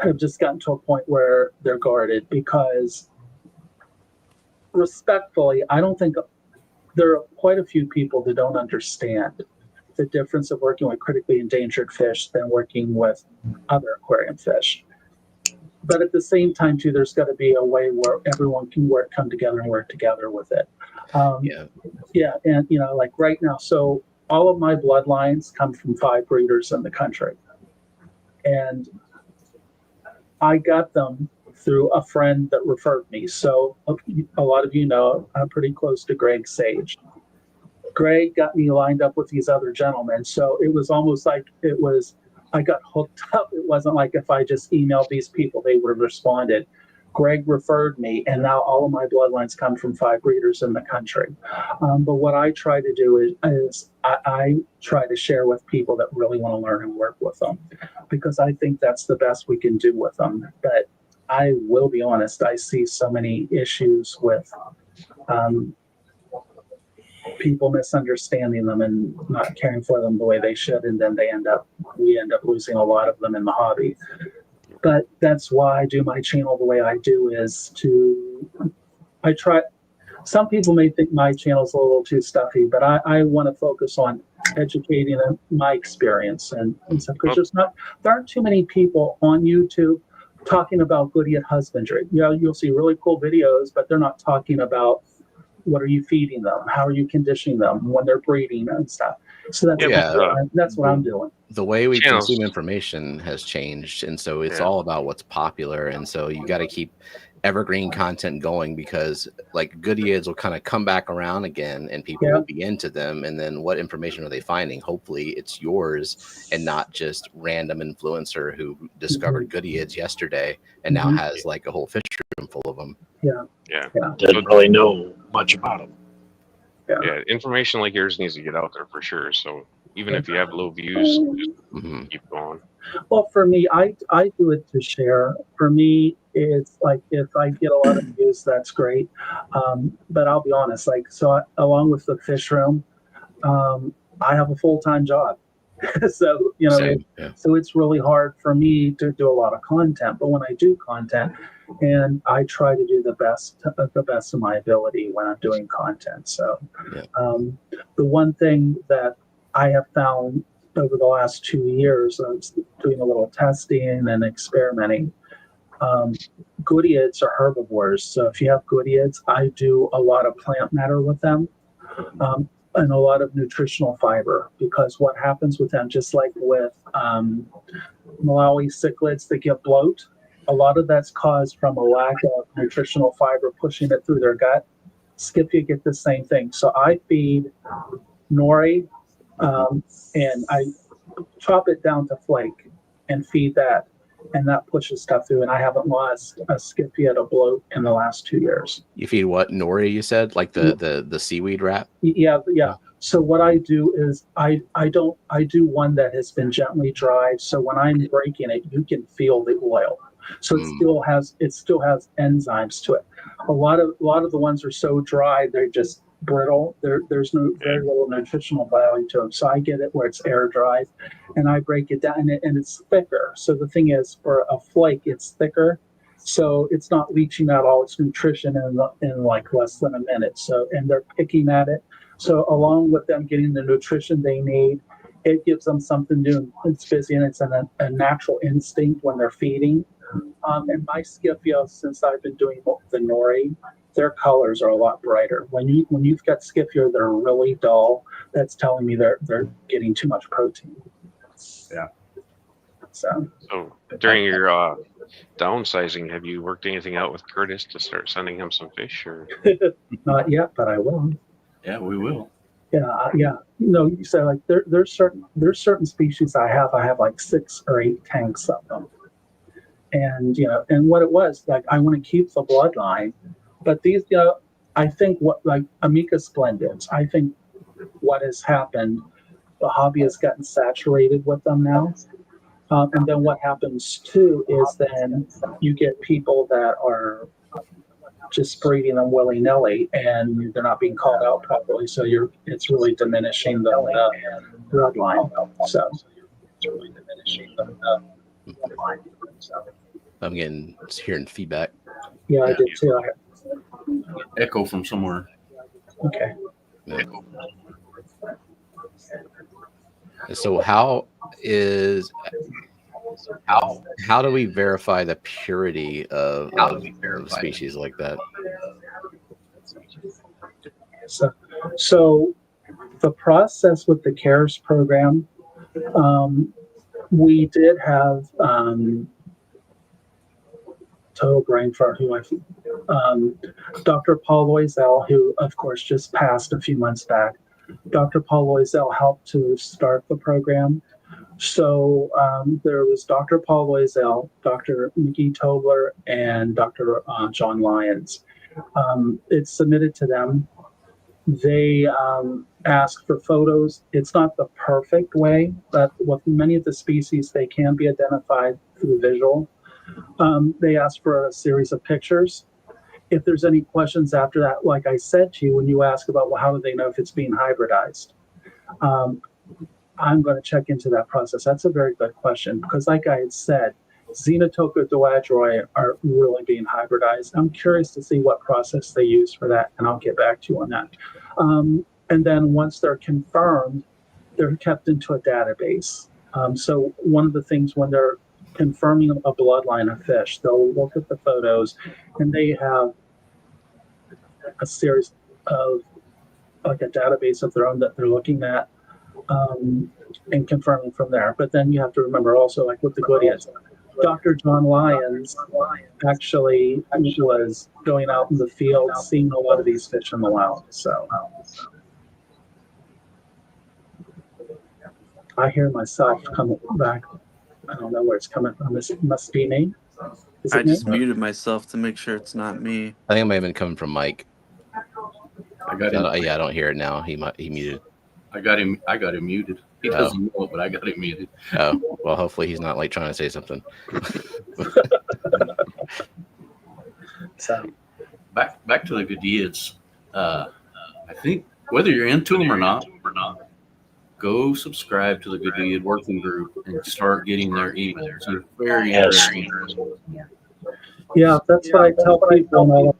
Speaker 5: have just gotten to a point where they're guarded, because respectfully, I don't think there are quite a few people that don't understand the difference of working with critically endangered fish than working with other aquarium fish. But at the same time, too, there's got to be a way where everyone can come together and work together with it. Yeah, and like right now, so all of my bloodlines come from 5 breeders in the country, and I got them through a friend that referred me. So a lot of I'm pretty close to Greg Sage. Greg got me lined up with these other gentlemen. So it was almost like I got hooked up. It wasn't like if I just emailed these people, they would have responded. Greg referred me, and now all of my bloodlines come from 5 breeders in the country. But what I try to do is I try to share with people that really want to learn and work with them, because I think that's the best we can do with them. But I will be honest, I see so many issues with people misunderstanding them and not caring for them the way they should, and then we end up losing a lot of them in the hobby. But that's why I do my channel the way I do, some people may think my channel's a little too stuffy, but I want to focus on educating them, my experience and stuff, because there aren't too many people on YouTube talking about Goodyear husbandry. You'll see really cool videos, but they're not talking about what are you feeding them, how are you conditioning them when they're breeding and stuff. So that's what I'm doing.
Speaker 1: The way we consume information has changed, and so it's all about what's popular, and so you got to keep evergreen content going, because like Goodyears will kind of come back around again and people will be into them, and then what information are they finding? Hopefully it's yours and not just random influencer who discovered Goodyears yesterday and now has like a whole fish room full of them.
Speaker 3: Didn't really know much about them.
Speaker 4: Yeah, information like yours needs to get out there for sure. So even if you have low views, just keep going.
Speaker 5: Well, for me, I do it to share. For me, it's like if I get a lot of views, that's great. But I'll be honest, along with the fish room, I have a full-time job. So, so it's really hard for me to do a lot of content. But when I do content, and I try to do the best of my ability when I'm doing content. So the one thing that I have found over the last 2 years, I was doing a little testing and experimenting. Goodyears are herbivores. So if you have Goodyears, I do a lot of plant matter with them. and a lot of nutritional fiber, because what happens with them, just like with Malawi cichlids that get bloat, a lot of that's caused from a lack of nutritional fiber pushing it through their gut. Scipia get the same thing. So I feed nori, and I chop it down to flake and feed that, and that pushes stuff through. And I haven't lost a Scipia to bloat in the last 2 years.
Speaker 1: You feed what, nori? You said like the seaweed wrap.
Speaker 5: Yeah. So what I do is I do one that has been gently dried. So when I'm breaking it, you can feel the oil. So it still has enzymes to it. A lot of the ones are so dry they're just brittle. There's very little nutritional value to them. So I get it where it's air dried, and I break it down, and it's thicker. So the thing is, for a flake, it's thicker. So it's not leaching out all its nutrition in like less than a minute. So, and they're picking at it. So along with them getting the nutrition they need, it gives them something new. It's busy, and it's a natural instinct when they're feeding. And my Scipia, since I've been doing the nori, their colors are a lot brighter. When you've got Scipia, they're really dull. That's telling me they're getting too much protein.
Speaker 2: Yeah.
Speaker 4: So during your downsizing, have you worked anything out with Curtis to start sending him some fish, or?
Speaker 5: Not yet, but I will.
Speaker 2: Yeah, we will.
Speaker 5: Yeah. No, you say like there's certain species I have like 6 or 8 tanks of them, and and what it was like, I want to keep the bloodline, but these I think what like Amica splendids, I think what has happened, the hobby has gotten saturated with them now. And then what happens too is then you get people that are just breeding them willy-nilly, and they're not being called out properly. So it's really diminishing the bloodline. So it's really diminishing the bloodline.
Speaker 1: I'm hearing feedback.
Speaker 5: Yeah, I did too.
Speaker 2: Echo from somewhere.
Speaker 5: Okay.
Speaker 1: Yeah. So how do we verify the purity of species like that?
Speaker 5: So the process with the CARES program, we did have total brain fart. Dr. Paul Loisel, who of course just passed a few months back. Dr. Paul Loisel helped to start the program. So there was Dr. Paul Loisel, Dr. Mickey Tobler, and Dr. John Lyons. It's submitted to them. They ask for photos. It's not the perfect way, but with many of the species, they can be identified through visual. They ask for a series of pictures. If there's any questions after that, like I said to you, when you ask about, well, how do they know if it's being hybridized? I'm going to check into that process. That's a very good question, because like I had said, Xenotoca doadroi are really being hybridized. I'm curious to see what process they use for that, and I'll get back to you on that. And then once they're confirmed, they're kept into a database. So one of the things when they're confirming a bloodline of fish, they'll look at the photos, and they have a series of like a database of their own that they're looking at and confirming from there. But then you have to remember also, like with the Goodies, Dr. John Lyons actually was going out in the field, seeing a lot of these fish in the wild. So I hear myself coming back. I don't know where it's coming from. It must be me.
Speaker 6: I just muted myself to make sure it's not me.
Speaker 1: I think it may have been coming from Mike.
Speaker 2: I got him.
Speaker 1: Yeah, I don't hear it now. He muted.
Speaker 2: I got him muted. He doesn't know it, but I got him muted.
Speaker 1: Oh, well, hopefully he's not like trying to say something.
Speaker 5: So
Speaker 2: Back to the Goodies. I think whether you're into them or not, go subscribe to the Goodies working group and start getting their emails. They're very interesting.
Speaker 5: yeah, that's what I tell people.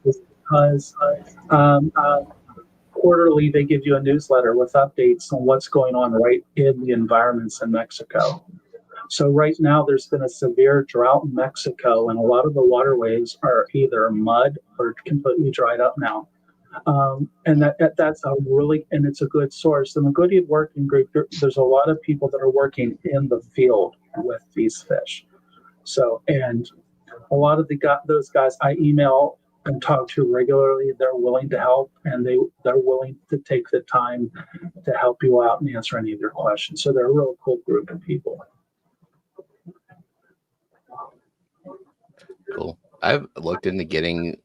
Speaker 5: Because quarterly they give you a newsletter with updates on what's going on right in the environments in Mexico. So right now there's been a severe drought in Mexico, and a lot of the waterways are either mud or completely dried up now. And that's a really, and it's a good source. In the Goodyear Working Group, there's a lot of people that are working in the field with these fish. So, and a lot of those guys I email and talk to regularly. They're willing to help, and they're willing to take the time to help you out and answer any of your questions. So they're a real cool group of people.
Speaker 1: Cool. I've looked into getting,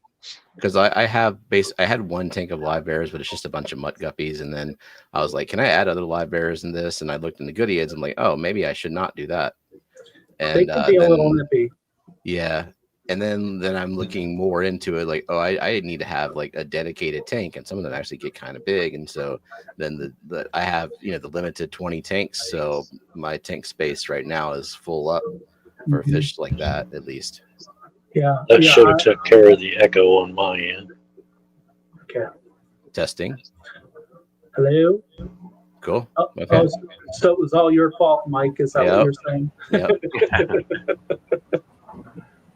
Speaker 1: because I had one tank of live bears, but it's just a bunch of mutt guppies. And then I was like, can I add other live bears in this? And I looked in the Goodyear Eds. I'm like, oh, maybe I should not do that. And
Speaker 5: They can be a little nippy.
Speaker 1: Yeah. And then I'm looking more into it, like, oh, I need to have like a dedicated tank, and some of them actually get kind of big. And so then I have, the limited 20 tanks. So my tank space right now is full up for fish like that, at least.
Speaker 5: Yeah.
Speaker 3: That should have took care of the echo on my end.
Speaker 5: Okay.
Speaker 1: Testing.
Speaker 5: Hello?
Speaker 1: Cool.
Speaker 5: Oh,
Speaker 1: Okay.
Speaker 5: oh, so it was all your fault, Mike. Is that what you're saying?
Speaker 1: Yep.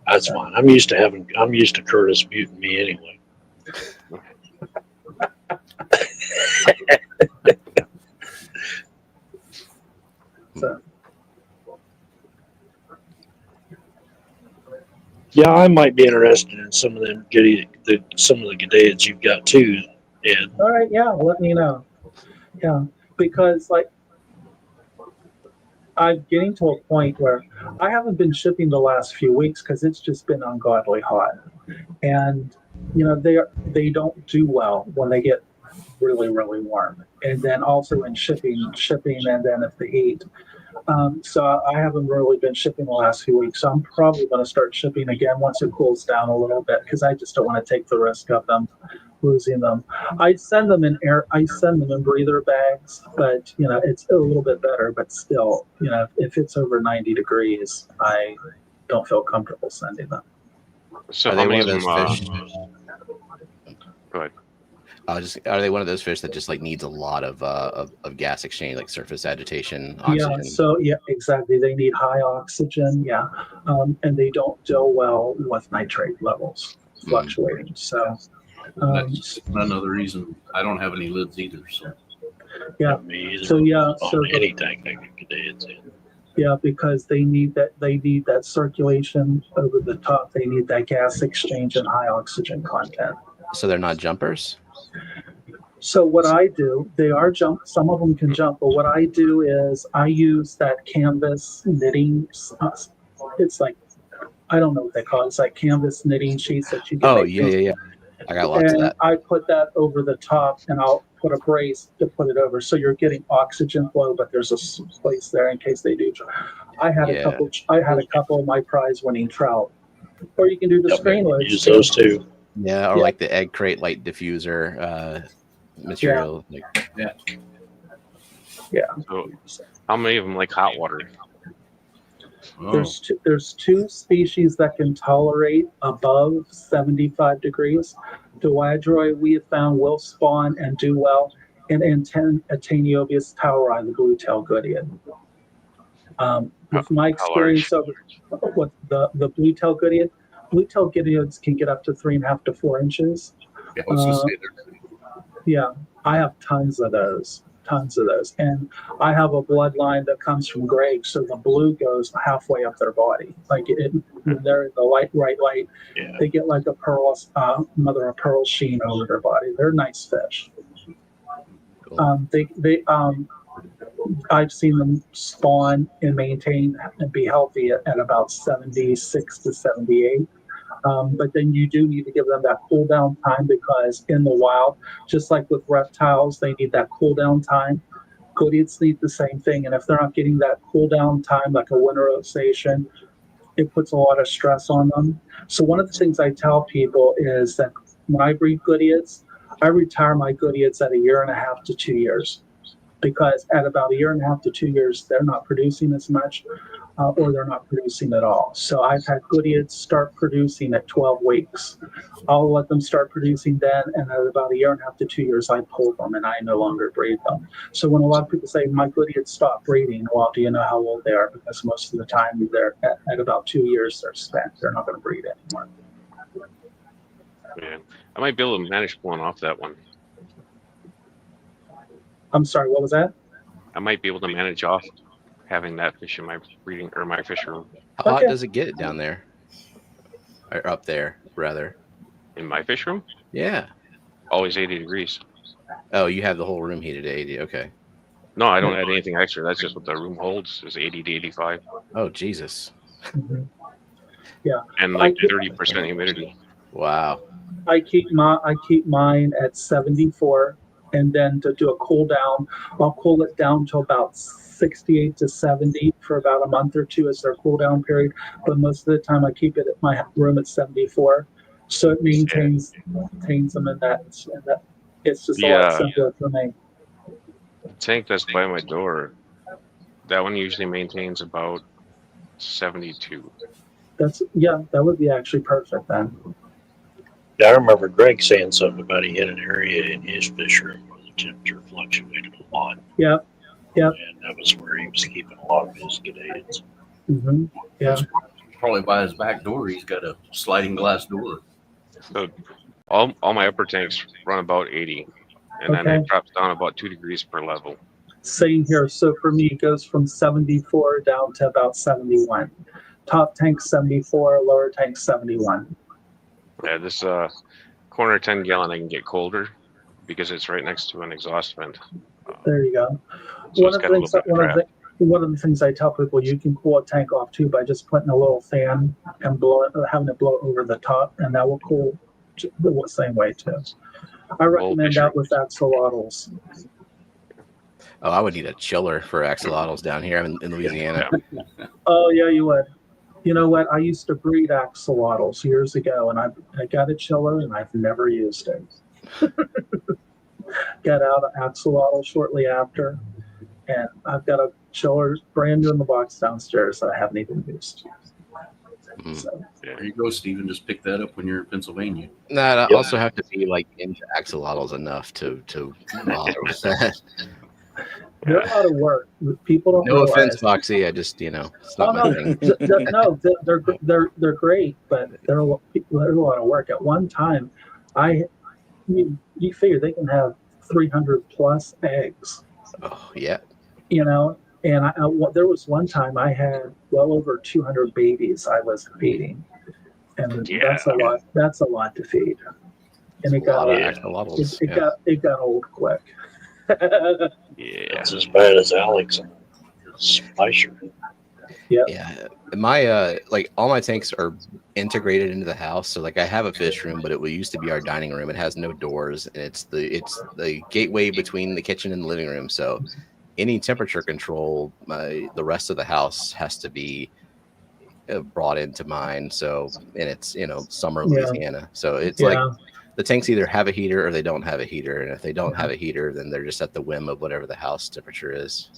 Speaker 3: That's fine. I'm used to Curtis muting me anyway.
Speaker 5: So.
Speaker 3: Yeah, I might be interested in some of them some of the Goodyears you've got too, Ed.
Speaker 5: All right, yeah, let me know. Yeah, because like I'm getting to a point where I haven't been shipping the last few weeks because it's just been ungodly hot, and they don't do well when they get really, really warm, and then also in shipping, and then if the heat. So I haven't really been shipping the last few weeks. So I'm probably going to start shipping again once it cools down a little bit, because I just don't want to take the risk of them losing them. I send them in breather bags, but it's a little bit better. But still, if it's over 90 degrees, I don't feel comfortable sending them.
Speaker 4: So
Speaker 1: Are
Speaker 4: how
Speaker 1: they
Speaker 4: many
Speaker 1: one
Speaker 4: of
Speaker 1: of
Speaker 4: them?
Speaker 1: those fish?
Speaker 4: Go ahead.
Speaker 1: Are they one of those fish that just like needs a lot of gas exchange, like surface agitation, oxygen?
Speaker 5: Yeah, so yeah, exactly. They need high oxygen, and they don't deal well with nitrate levels fluctuating. So
Speaker 2: that's another reason I don't have any lids either. So
Speaker 5: yeah,
Speaker 3: Me either.
Speaker 5: so yeah,
Speaker 3: On any tank I can get Ed's in.
Speaker 5: yeah, because they need that circulation over the top. They need that gas exchange and high oxygen content.
Speaker 1: So they're not jumpers?
Speaker 5: So what I do, they are jump. Some of them can jump, but what I do is I use that canvas knitting. It's like, I don't know what they call it. It's like canvas knitting sheets that you can
Speaker 1: Oh,
Speaker 5: make.
Speaker 1: yeah. I got lots of that.
Speaker 5: I put that over the top, and I'll put a brace to put it over. So you're getting oxygen flow, but there's a place there in case they do. I had a couple of my prize-winning trout. Or you can do the screenless.
Speaker 3: Use those too.
Speaker 1: Yeah, or like the egg crate light diffuser material.
Speaker 5: Yeah.
Speaker 4: So how many of them like hot water?
Speaker 5: There's two species that can tolerate above 75 degrees. Diwadroi, we have found, will spawn and do well in Ateniobius toweri, the blue-tailed Goodyear. With my experience with the blue-tailed Goodyear, blue-tailed Goodyears can get up to 3.5 to 4 inches.
Speaker 2: Yeah, I was gonna say they're
Speaker 5: Yeah, I have tons of those, and I have a bloodline that comes from Greg, so the blue goes halfway up their body. Like when they're in the right light, they get like a pearl, mother of pearl sheen over their body. They're nice fish.
Speaker 1: Cool.
Speaker 5: I've seen them spawn and maintain and be healthy at about 76 to 78. But then you do need to give them that cool down time, because in the wild, just like with reptiles, they need that cool down time. Goodyears need the same thing. And if they're not getting that cool down time, like a winterization, it puts a lot of stress on them. So one of the things I tell people is that when I breed Goodyears, I retire my Goodyears at 1.5 to 2 years. Because at about 1.5 to 2 years, they're not producing as much, or they're not producing at all. So I've had Goodyears start producing at 12 weeks. I'll let them start producing then, and at about 1.5 to 2 years, I pull them and I no longer breed them. So when a lot of people say, my Goodyears stop breeding, well, do you know how old they are? Because most of the time, they're at about 2 years, they're spent. They're not going to breed anymore.
Speaker 4: Yeah, I might be able to manage pulling off that one.
Speaker 5: I'm sorry, what was that?
Speaker 4: I might be able to manage off having that fish in my breeding or my fish room.
Speaker 1: How hot
Speaker 5: Okay.
Speaker 1: does it get down there? Or up there, rather?
Speaker 4: In my fish room,
Speaker 1: Yeah.
Speaker 4: always 80 degrees.
Speaker 1: Oh, you have the whole room heated to 80. Okay.
Speaker 4: No, I don't add anything extra. That's just what the room holds is 80 to 85,
Speaker 1: Oh, Jesus.
Speaker 5: Mhm.
Speaker 4: and like 30% humidity.
Speaker 1: Wow.
Speaker 5: I keep mine at 74, and then to do a cool down, I'll cool it down to about 68 to 70 for about a month or two as their cool down period. But most of the time, I keep it at my room at 74, so it maintains them in that. It's just a lot
Speaker 4: Yeah,
Speaker 5: simpler for me.
Speaker 4: the tank that's by my door, that one usually maintains about 72.
Speaker 5: That would be actually perfect then.
Speaker 3: Yeah, I remember Greg saying something about he had an area in his fish room where the temperature fluctuated a lot.
Speaker 5: Yep. Yep.
Speaker 3: And that was where he was keeping a lot of his Gideids.
Speaker 5: Mm-hmm. Yeah.
Speaker 2: Probably by his back door, he's got a sliding glass door.
Speaker 4: So all my upper tanks run about 80, and then
Speaker 5: Okay.
Speaker 4: it drops down about 2 degrees per level.
Speaker 5: Same here. So for me, it goes from 74 down to about 71. Top tank 74, lower tank 71.
Speaker 4: Yeah, this corner 10 gallon I can get colder because it's right next to an exhaust vent.
Speaker 5: There you go.
Speaker 4: So
Speaker 5: One
Speaker 4: it's
Speaker 5: of,
Speaker 4: got
Speaker 5: the
Speaker 4: a
Speaker 5: things,
Speaker 4: little bit of draft.
Speaker 5: one of the things I tell people, you can cool a tank off too by just putting a little fan and having it blow over the top, and that will cool the same way too. I recommend that with axolotls.
Speaker 1: Oh, I would need a chiller for axolotls down here. I'm in Louisiana.
Speaker 5: Oh yeah, you would. You know what? I used to breed axolotls years ago, and I got a chiller, and I've never used it. Got out of axolotl shortly after, and I've got a chiller brand new in the box downstairs that I haven't even used.
Speaker 1: Mhm.
Speaker 5: So,
Speaker 2: There you go, Stephen. Just pick that up when you're in Pennsylvania.
Speaker 1: No, I
Speaker 3: Yep.
Speaker 1: also have to be like into axolotls enough to bother with that.
Speaker 5: they're a lot of work. People don't
Speaker 1: No
Speaker 5: realize.
Speaker 1: offense, Foxy. I just, it's not my thing.
Speaker 5: No, they're great, but they're a lot of work. At one time, you figure they can have 300 plus eggs,
Speaker 1: Oh, yeah.
Speaker 5: And there was one time I had well over 200 babies I was feeding, and that's a lot. That's a lot to feed, and it
Speaker 1: A lot
Speaker 5: got
Speaker 1: of
Speaker 3: yeah.
Speaker 1: axolotls.
Speaker 5: it got old quick.
Speaker 4: Yeah.
Speaker 3: It's as bad as Alex and Spicer.
Speaker 1: Yeah, my like all my tanks are integrated into the house. So like I have a fish room, but it used to be our dining room. It has no doors, and it's the gateway between the kitchen and the living room. So any temperature control, the rest of the house has to be brought into mine. So and it's summer Louisiana, so it's like the tanks either have a heater or they don't have a heater, and if they don't have a heater, then they're just at the whim of whatever the house temperature is.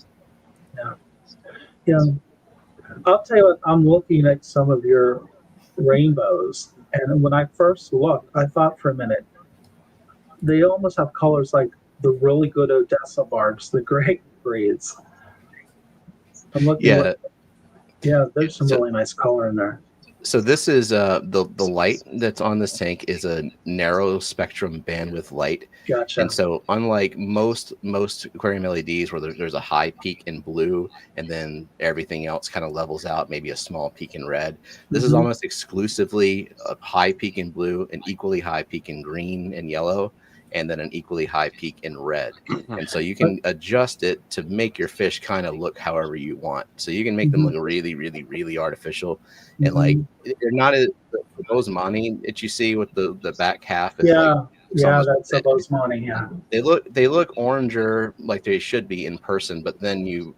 Speaker 5: Yeah. I'll tell you what, I'm looking at some of your rainbows, and when I first looked, I thought for a minute, they almost have colors like the really good Odessa barbs, the great breeds. I'm looking there's some really nice color in there.
Speaker 1: So this is the light that's on this tank is a narrow spectrum bandwidth light.
Speaker 5: Gotcha.
Speaker 1: And so unlike most aquarium LEDs where there's a high peak in blue and then everything else kind of levels out, maybe a small peak in red, this is almost exclusively a high peak in blue, an equally high peak in green and yellow, and then an equally high peak in red. And so you can adjust it to make your fish kind of look however you want. So you can make them look really, really, really artificial. And like they're not as the Bosemani that you see with the back half is
Speaker 5: that's a Bosemani. Yeah,
Speaker 1: they look oranger like they should be in person, but then you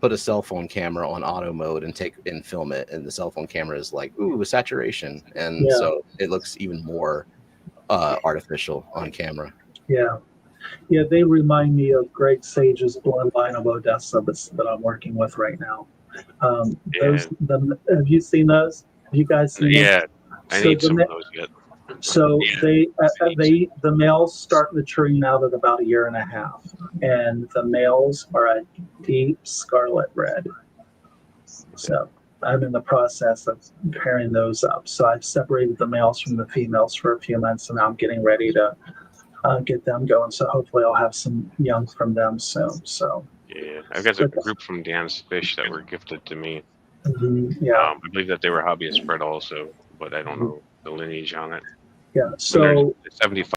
Speaker 1: put a cell phone camera on auto mode and film it, and the cell phone camera is like saturation, and so it looks even more artificial on camera.
Speaker 5: Yeah, they remind me of Greg Sage's bloodline of Odessa that I'm working with right now. Have you seen those? Have you guys seen those?
Speaker 4: Yeah, I need some of those yet.
Speaker 5: So the males start maturing out at about 1.5 years, and the males are a deep scarlet red. So I'm in the process of pairing those up. So I've separated the males from the females for a few months, and now I'm getting ready to get them going. So hopefully I'll have some young from them soon. So
Speaker 4: Yeah, I've got a group from Dan's Fish that were gifted to me.
Speaker 5: yeah,
Speaker 4: I believe that they were hobbyist bred also, but I don't know the lineage on it.
Speaker 5: yeah.
Speaker 4: When they're
Speaker 5: So
Speaker 4: 75,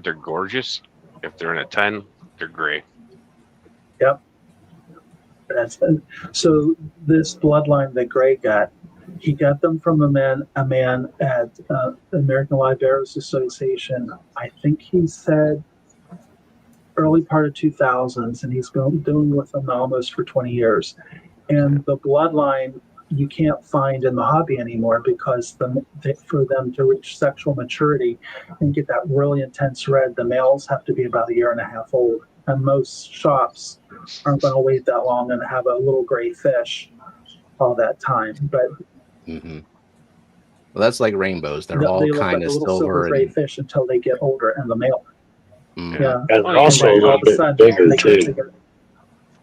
Speaker 4: they're gorgeous. If they're in a 10, they're gray.
Speaker 5: yep. So this bloodline that Greg got, he got them from a man at the American Live Bearers Association. I think he said early part of 2000s, and he's been doing with them almost for 20 years. And the bloodline you can't find in the hobby anymore because for them to reach sexual maturity and get that really intense red, the males have to be about 1.5 years old. And most shops aren't going to wait that long and have a little gray fish all that time. But
Speaker 1: Well, that's like rainbows. They're
Speaker 5: they
Speaker 1: all
Speaker 5: look
Speaker 1: kind
Speaker 5: like
Speaker 1: of
Speaker 5: a little silver
Speaker 1: silver.
Speaker 5: gray fish until they get older and the male. Yeah.
Speaker 3: And
Speaker 4: Oh,
Speaker 3: they're also a
Speaker 5: And then all
Speaker 3: little
Speaker 5: of a
Speaker 3: bit
Speaker 5: sudden,
Speaker 3: bigger
Speaker 5: they
Speaker 3: too.
Speaker 5: get-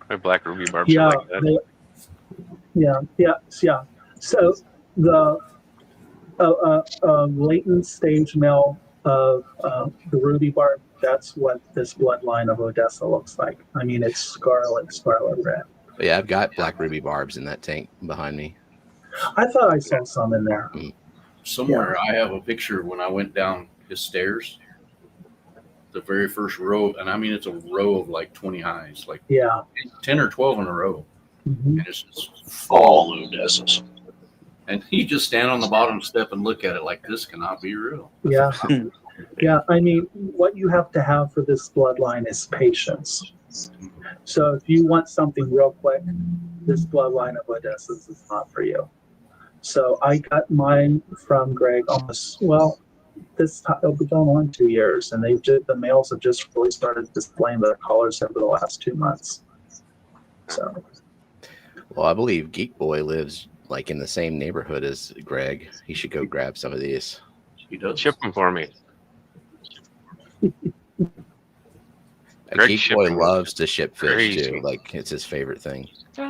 Speaker 4: My black ruby barbs are
Speaker 5: Yeah,
Speaker 4: like that.
Speaker 5: yeah. So the latent stage male of the ruby barb, that's what this bloodline of Odessa looks like. I mean, it's scarlet red.
Speaker 1: But yeah, I've got black ruby barbs in that tank behind me.
Speaker 5: I thought I saw some in there.
Speaker 2: Somewhere I have a picture when I went down his stairs, the very first row, and I mean it's a row of like 20 highs, like
Speaker 5: Yeah.
Speaker 2: 10 or 12 in a row,
Speaker 5: Mhm.
Speaker 2: and it's just
Speaker 3: All Odessas.
Speaker 2: and you just stand on the bottom step and look at it like this cannot be real.
Speaker 5: Yeah. Yeah. I mean, what you have to have for this bloodline is patience. So if you want something real quick, this bloodline of Odessas is not for you. So I got mine from Greg almost, well, this time it'll be going on 2 years, and the males have just really started displaying their colors over the last 2 months. So
Speaker 1: Well, I believe Geek Boy lives like in the same neighborhood as Greg. He should go grab some of these.
Speaker 2: He does.
Speaker 4: Ship them for me. Greg
Speaker 1: Geek
Speaker 4: shipped
Speaker 1: Boy
Speaker 4: them.
Speaker 1: loves to ship fish
Speaker 4: Crazy.
Speaker 1: too. Like it's his favorite thing.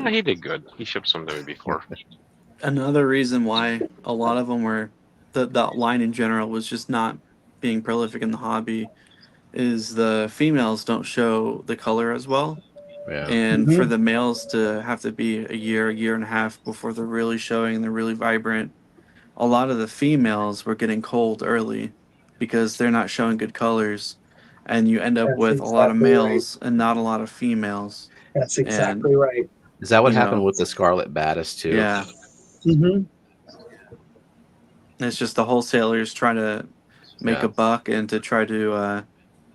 Speaker 4: He did good. He shipped some to me before.
Speaker 6: Another reason why a lot of them were that line in general was just not being prolific in the hobby is the females don't show the color as well.
Speaker 1: Yeah.
Speaker 6: And for the males to have to be a year and a half before they're really showing, they're really vibrant. A lot of the females were getting cold early because they're not showing good colors, and you end up
Speaker 5: That's
Speaker 6: with a lot of
Speaker 5: exactly
Speaker 6: males and not a lot of females.
Speaker 5: that's exactly right.
Speaker 1: Is that what
Speaker 6: You
Speaker 1: happened
Speaker 6: know.
Speaker 1: with the Scarlet Baddest too?
Speaker 6: Yeah,
Speaker 5: Mm-hmm.
Speaker 6: it's just the wholesalers trying to make
Speaker 1: Yeah.
Speaker 6: a buck and to try to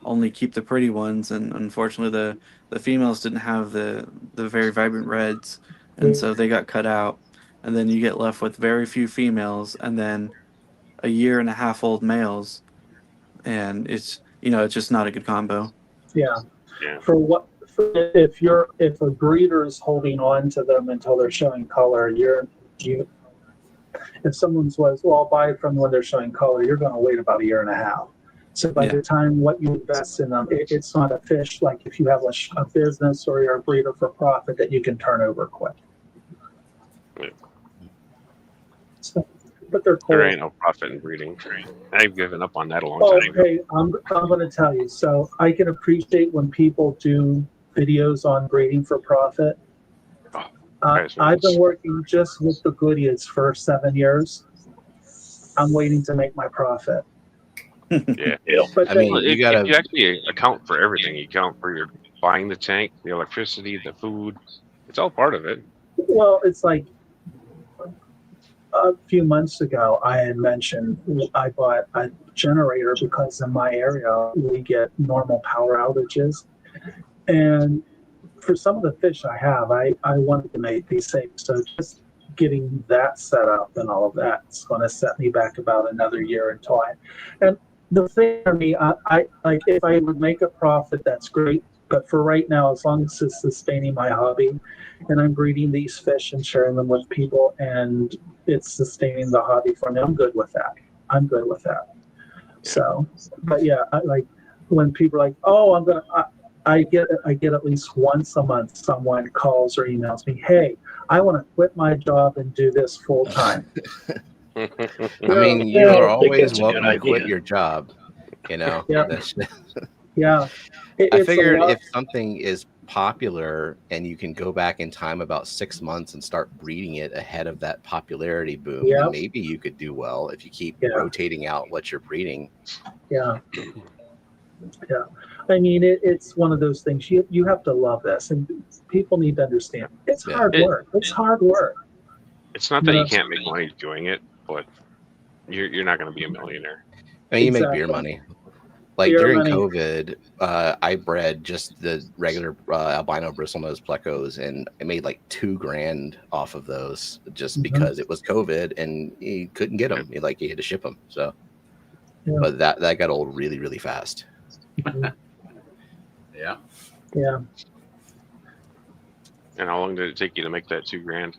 Speaker 6: only keep the pretty ones, and unfortunately the females didn't have the very vibrant reds, and so they got cut out, and then you get left with very few females and then 1.5 year old males, and it's it's just not a good combo.
Speaker 5: Yeah.
Speaker 4: Yeah.
Speaker 5: If a breeder is holding on to them until they're showing color, if someone says, well, I'll buy it from when they're showing color, you're going to wait about 1.5 years. So by the time what you invest in them, it's not a fish like if you have a business or you're a breeder for profit that you can turn over quick.
Speaker 4: Yeah.
Speaker 5: So, but they're cool.
Speaker 4: There ain't no profit in breeding. I've given up on that a long
Speaker 5: Oh,
Speaker 4: time.
Speaker 5: hey, I'm going to tell you. So I can appreciate when people do videos on breeding for profit. I've been working just with the Goodyears for 7 years. I'm waiting to make my profit.
Speaker 4: Yeah.
Speaker 5: But
Speaker 1: I mean, you gotta.
Speaker 4: You actually account for everything. You account for your buying the tank, the electricity, the food. It's all part of it.
Speaker 5: well, it's like a few months ago, I had mentioned I bought a generator because in my area we get normal power outages, and for some of the fish I have, I wanted to make these safe. So just getting that set up and all of that is going to set me back about another year until and the thing for me, I like if I would make a profit, that's great. But for right now, as long as it's sustaining my hobby and I'm breeding these fish and sharing them with people and it's sustaining the hobby for me, I'm good with that. So, but yeah, like when people are like, oh, I get at least once a month someone calls or emails me, hey, I want to quit my job and do this full time.
Speaker 1: I mean, you
Speaker 5: Yeah,
Speaker 1: are
Speaker 3: I think
Speaker 1: always
Speaker 3: that's a good
Speaker 1: welcome to quit
Speaker 3: idea.
Speaker 1: your job. You know,
Speaker 5: Yeah.
Speaker 1: That's-
Speaker 5: Yeah.
Speaker 1: I
Speaker 5: It's a
Speaker 1: figured
Speaker 5: lot.
Speaker 1: if something is popular and you can go back in time about 6 months and start breeding it ahead of that popularity boom,
Speaker 5: Yeah.
Speaker 1: then maybe you could do well if you keep
Speaker 5: Yeah.
Speaker 1: rotating out what you're breeding.
Speaker 5: Yeah. Yeah. I mean, it's one of those things you have to love this, and people need to understand it's
Speaker 1: Yeah.
Speaker 5: hard work. It's hard work.
Speaker 4: It's not that
Speaker 5: Yeah.
Speaker 4: you can't make money doing it, but you're not going to be a millionaire.
Speaker 1: I mean, you make beer
Speaker 5: Exactly.
Speaker 1: money. Like
Speaker 5: Beer
Speaker 1: during
Speaker 5: money.
Speaker 1: COVID, I bred just the regular albino bristlenose plecos, and I made like $2,000 off of those just because it was COVID and you couldn't get them. You had to ship them. So,
Speaker 5: Yeah.
Speaker 1: but that got old really, really fast.
Speaker 2: Yeah.
Speaker 5: Yeah.
Speaker 4: And how long did it take you to make that $2,000?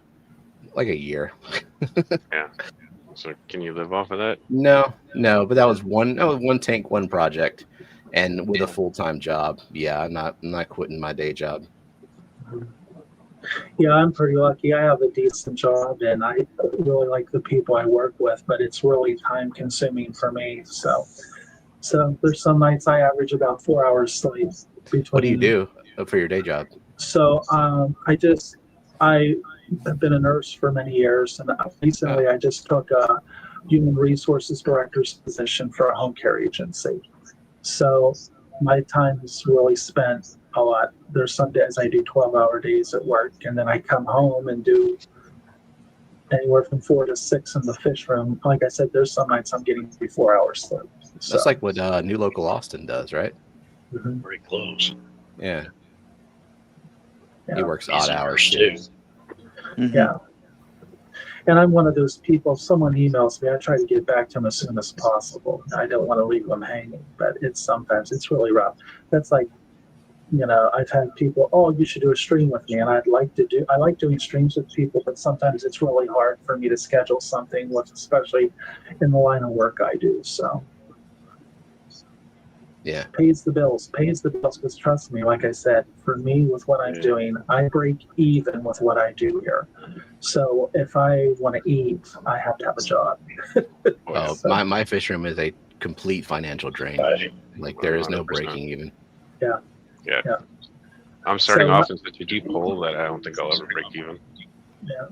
Speaker 1: Like a year.
Speaker 4: So can you live off of that?
Speaker 1: No, but that was one tank, one project, and with a full-time job. Yeah, I'm not quitting my day job.
Speaker 5: Yeah, I'm pretty lucky. I have a decent job, and I really like the people I work with, but it's really time consuming for me. So there's some nights I average about 4 hours sleep between.
Speaker 1: What do you do for your day job?
Speaker 5: So I have been a nurse for many years, and recently I just took a human resources director's position for a home care agency. So my time is really spent a lot. There's some days I do 12-hour days at work, and then I come home and do anywhere from 4 to 6 in the fish room. Like I said, there's some nights I'm getting 3-4 hours sleep. So,
Speaker 1: That's like what New Local Austin does, right?
Speaker 5: mhm.
Speaker 3: Very close.
Speaker 1: Yeah.
Speaker 5: Yeah.
Speaker 1: He works
Speaker 3: He's
Speaker 1: odd
Speaker 3: a
Speaker 1: hours
Speaker 3: nurse, too.
Speaker 6: Mhm.
Speaker 5: Yeah. And I'm one of those people, if someone emails me, I try to get back to them as soon as possible. I don't want to leave them hanging, but sometimes it's really rough. That's like, I've had people, oh, you should do a stream with me. And I like doing streams with people, but sometimes it's really hard for me to schedule something with, especially in the line of work I do. So
Speaker 1: Yeah.
Speaker 5: pays the bills, because trust me, like I said, for me with what I'm doing, I break even with what I do here. So if I want to eat, I have to have a job.
Speaker 1: Oh,
Speaker 5: So-
Speaker 1: my fish room is a complete financial drain.
Speaker 3: Right.
Speaker 1: Like there is no
Speaker 4: 100%.
Speaker 1: breaking even.
Speaker 4: I'm starting
Speaker 5: So-
Speaker 4: off in such a deep hole that I don't think I'll ever break even.
Speaker 5: Yeah.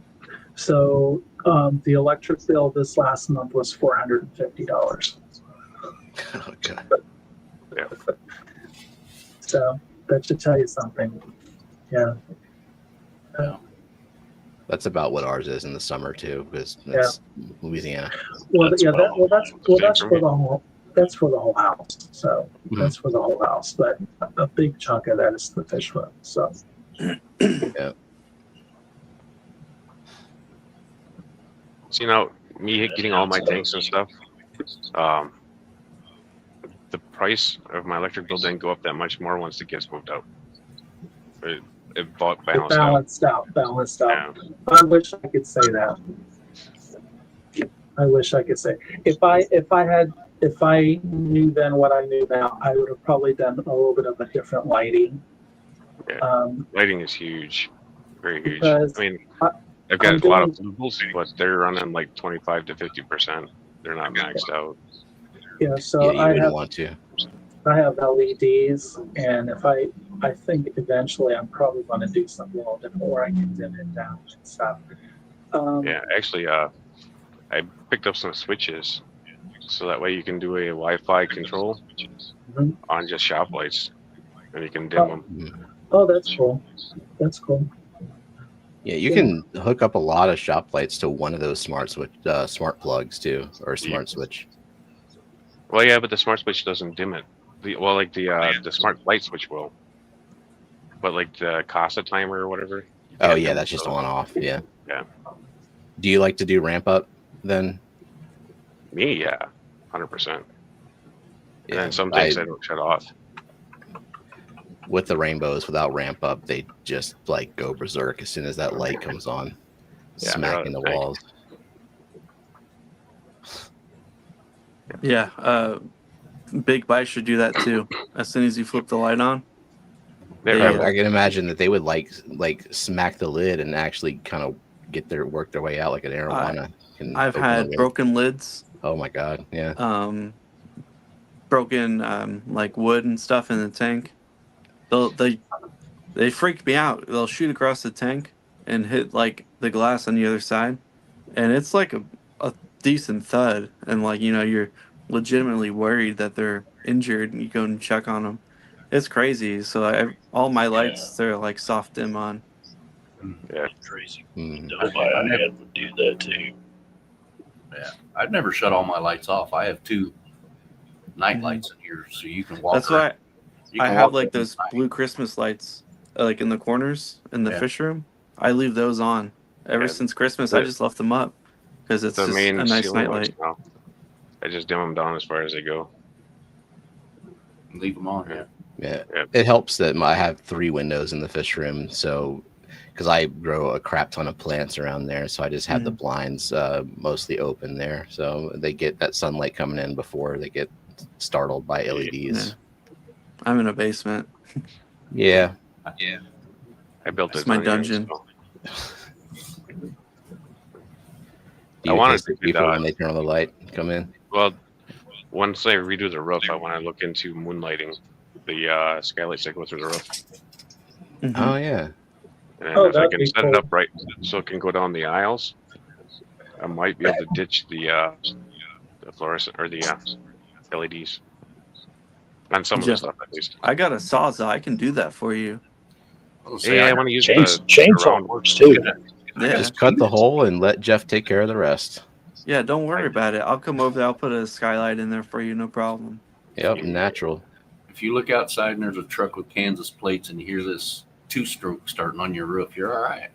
Speaker 5: So the electric bill this last month was $450.
Speaker 1: Oh, God.
Speaker 4: Yeah.
Speaker 5: So that should tell you something. Yeah.
Speaker 1: That's about what ours is in the summer too, because that's Louisiana.
Speaker 5: Well,
Speaker 3: That's
Speaker 5: yeah.
Speaker 3: about
Speaker 5: That's for the whole. That's for the whole house. So
Speaker 1: Mhm.
Speaker 5: that's for the whole house. But a big chunk of that is the fish room. So
Speaker 4: So, me getting all my tanks and stuff, the price of my electric bill didn't go up that much more once the kids moved out. It balanced out.
Speaker 5: Balanced out.
Speaker 4: Yeah.
Speaker 5: I wish I could say that. I wish I could say if I knew then what I knew now, I would have probably done a little bit of a different lighting.
Speaker 4: Yeah. Lighting is huge, very huge.
Speaker 5: Because
Speaker 4: I mean,
Speaker 5: I-
Speaker 4: I've got
Speaker 5: I'm
Speaker 4: a lot of
Speaker 5: doing-
Speaker 4: blueballs, but they're running like 25 to 50%. They're not maxed out.
Speaker 5: Yeah, so
Speaker 1: Yeah, you
Speaker 5: I
Speaker 1: wouldn't
Speaker 5: have
Speaker 1: want to.
Speaker 5: LEDs, and if I think eventually I'm probably going to do something a little different where I can dim it down and stuff.
Speaker 4: Yeah, actually, I picked up some switches, so that way you can do a Wi-Fi control
Speaker 5: Mhm.
Speaker 4: on just shop lights, and you can dim them.
Speaker 1: Mhm.
Speaker 5: Oh, that's cool. That's cool.
Speaker 1: Yeah, you can hook up a lot of shop lights to one of those smart plugs too, or smart switch.
Speaker 4: Well, yeah, but the smart switch doesn't dim it. The smart light switch will, but like the Casa timer or whatever.
Speaker 1: Oh yeah, that's just on off. Yeah.
Speaker 4: Yeah.
Speaker 1: Do you like to do ramp up then?
Speaker 4: Me, yeah, 100%. And
Speaker 1: Yeah,
Speaker 4: then some things I don't shut off.
Speaker 1: with the rainbows without ramp up, they just like go berserk as soon as that light comes on,
Speaker 4: Yeah,
Speaker 1: smacking the
Speaker 4: they're-
Speaker 1: walls.
Speaker 6: Yeah, Big Bite should do that too. As soon as you flip the light on,
Speaker 1: I can imagine that they would like smack the lid and actually kind of work their way out like an arowana.
Speaker 6: I've had broken lids.
Speaker 1: Oh my god, yeah.
Speaker 6: Broken like wood and stuff in the tank. They freak me out. They'll shoot across the tank and hit like the glass on the other side, and it's like a decent thud. And like you're legitimately worried that they're injured, and you go and check on them. It's crazy. So all my lights they're like soft dim on.
Speaker 4: Yeah,
Speaker 3: Crazy.
Speaker 1: Mm.
Speaker 3: Nobody I had would do that too.
Speaker 2: Yeah, I've never shut all my lights off. I have 2 night lights in here, so you can walk.
Speaker 6: That's why I have like those blue Christmas lights, like in the corners in the fish room. I leave those on ever since Christmas. I just left them up because it's just a nice night light.
Speaker 4: Now. I just dim them down as far as they go.
Speaker 2: Leave them on.
Speaker 1: Yeah. It helps that I have 3 windows in the fish room, so because I grow a crap ton of plants around there, so I just have the blinds mostly open there, so they get that sunlight coming in before they get startled by LEDs.
Speaker 6: Yeah. I'm in a basement.
Speaker 1: Yeah.
Speaker 4: I built
Speaker 6: It's my dungeon.
Speaker 1: Do you want to people when they turn on the light come in?
Speaker 4: Well, once I redo the roof, I want to look into moonlighting the skylights that go through the roof.
Speaker 6: Mm-hmm.
Speaker 1: Oh yeah.
Speaker 4: And if I can set it up right so it can go down the aisles, I might be able to ditch the fluorescent or the LEDs on some of the stuff at least.
Speaker 6: I got a sawzall. I can do that for you.
Speaker 4: Yeah, I want to use
Speaker 3: chainsaw works too.
Speaker 6: Yeah.
Speaker 1: Just cut the hole and let Jeff take care of the rest.
Speaker 6: Yeah, don't worry about it. I'll come over there. I'll put a skylight in there for you. No problem.
Speaker 1: Yep, natural.
Speaker 2: If you look outside and there's a truck with Kansas plates and you hear this 2-stroke starting on your roof, you're all right.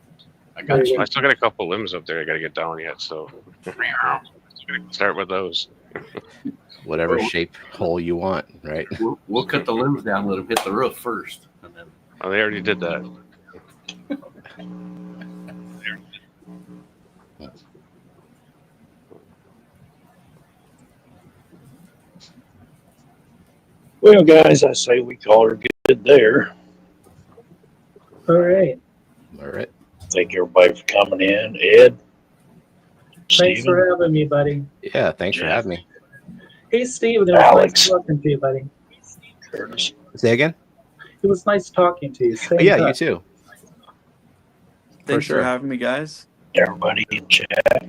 Speaker 2: I got you.
Speaker 4: I still got a couple limbs up there I got to get down yet, so start with those.
Speaker 1: Whatever shape hole you want, right?
Speaker 2: We'll cut the limbs down, let them hit the roof first. And then...
Speaker 4: Oh, they already did that.
Speaker 3: Well, guys, I say we call her good there.
Speaker 5: All right.
Speaker 1: All right.
Speaker 3: Thank everybody for coming in. Ed,
Speaker 5: Thanks
Speaker 3: Stephen,
Speaker 5: for having me, buddy.
Speaker 1: Yeah, thanks for having me.
Speaker 5: Hey, Steve, it was
Speaker 3: Alex.
Speaker 5: nice talking to you, buddy.
Speaker 3: Curtis.
Speaker 1: Say again?
Speaker 5: It was nice talking to you. Stay in
Speaker 1: Yeah,
Speaker 5: touch.
Speaker 1: you too.
Speaker 6: Thanks
Speaker 1: sure.
Speaker 6: for having me, guys.
Speaker 3: Everybody in chat.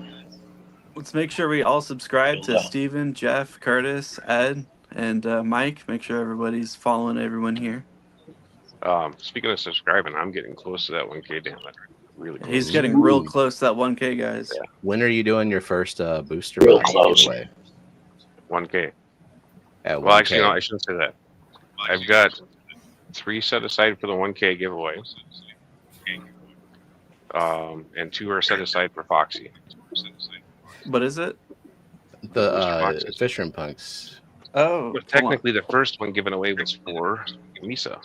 Speaker 6: Let's make sure we all subscribe to Steven, Jeff, Curtis, Ed, and Mike. Make sure everybody's following everyone here.
Speaker 4: Speaking of subscribing, I'm getting close to that 1K, damn it. Really close.
Speaker 6: He's getting real close to that 1K, guys.
Speaker 4: Yeah.
Speaker 1: When are you doing your first booster?
Speaker 3: Real
Speaker 1: box
Speaker 3: close.
Speaker 1: giveaway?
Speaker 4: 1K.
Speaker 1: At
Speaker 4: Well,
Speaker 1: 1K.
Speaker 4: actually, no, I shouldn't say that. I've got 3 set aside for the 1K giveaway. And 2 are set aside for Foxy.
Speaker 6: What is it?
Speaker 1: The Fisher and Punks.
Speaker 6: Oh,
Speaker 4: But technically, the first one given away was for Misa.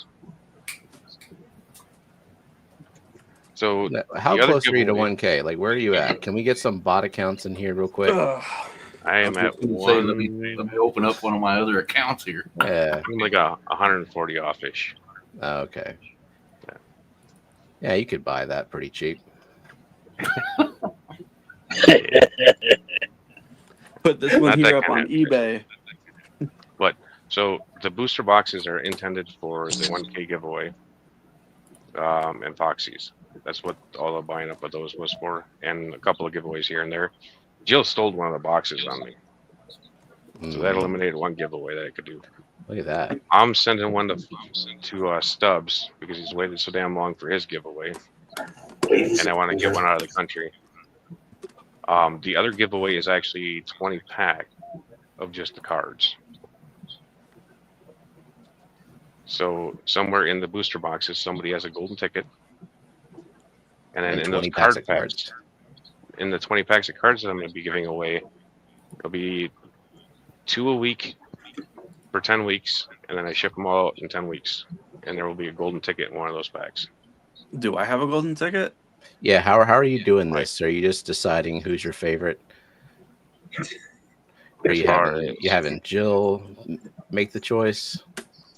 Speaker 4: So
Speaker 1: How
Speaker 4: the other
Speaker 1: close are you to
Speaker 4: giveaway-
Speaker 1: 1K? Like, where are you at? Can we get some bot accounts in here real quick?
Speaker 4: I am at
Speaker 2: Say,
Speaker 4: one.
Speaker 2: let me open up one of my other accounts here.
Speaker 1: Yeah.
Speaker 4: I'm like 140 off-ish.
Speaker 1: Okay. Yeah, you could buy that pretty cheap.
Speaker 6: Put this one
Speaker 4: Not
Speaker 6: here
Speaker 4: that
Speaker 6: up
Speaker 4: kind
Speaker 6: on
Speaker 4: of
Speaker 6: eBay.
Speaker 4: So the booster boxes are intended for the 1K giveaway, and Foxy's. That's what all the buying up of those was for, and a couple of giveaways here and there. Jill stole one of the boxes on me, so that eliminated one giveaway that I could do.
Speaker 1: Look at that.
Speaker 4: I'm sending one to Stubbs because he's waited so damn long for his giveaway, and I want to get one out of the country. The other giveaway is actually 20 pack of just the cards. So somewhere in the booster boxes, somebody has a golden ticket, and then
Speaker 1: And
Speaker 4: in those
Speaker 1: 20 packs of
Speaker 4: card
Speaker 1: cards.
Speaker 4: packs, in the 20 packs of cards that I'm going to be giving away, it'll be 2 a week for 10 weeks, and then I ship them all out in 10 weeks, and there will be a golden ticket in one of those packs.
Speaker 6: Do I have a golden ticket?
Speaker 1: Yeah, how are you doing this? Are you just deciding who's your favorite? Are you having Jill make the choice?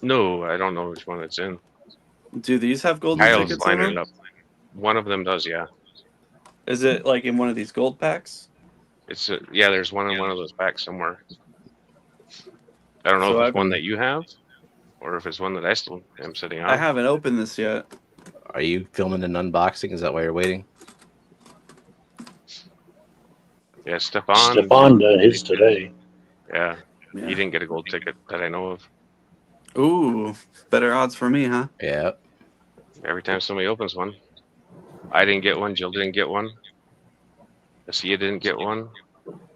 Speaker 4: No, I don't know which one it's in.
Speaker 6: Do these have golden
Speaker 4: Kyle's
Speaker 6: tickets in
Speaker 4: lining it
Speaker 6: them?
Speaker 4: up. One of them does, yeah.
Speaker 6: Is it like in one of these gold packs?
Speaker 4: It's yeah. There's one in one of those packs somewhere. I don't know
Speaker 6: So
Speaker 4: if it's
Speaker 6: I've-
Speaker 4: one that you have, or if it's one that I still am sitting on.
Speaker 6: I haven't opened this yet.
Speaker 1: Are you filming an unboxing? Is that why you're waiting?
Speaker 4: Yeah, Stefan.
Speaker 3: Stefan did his today.
Speaker 4: Yeah,
Speaker 6: Yeah.
Speaker 4: he didn't get a gold ticket that I know of.
Speaker 6: Ooh, better odds for me, huh?
Speaker 1: Yeah.
Speaker 4: Every time somebody opens one, I didn't get one. Jill didn't get one. Asia didn't get one.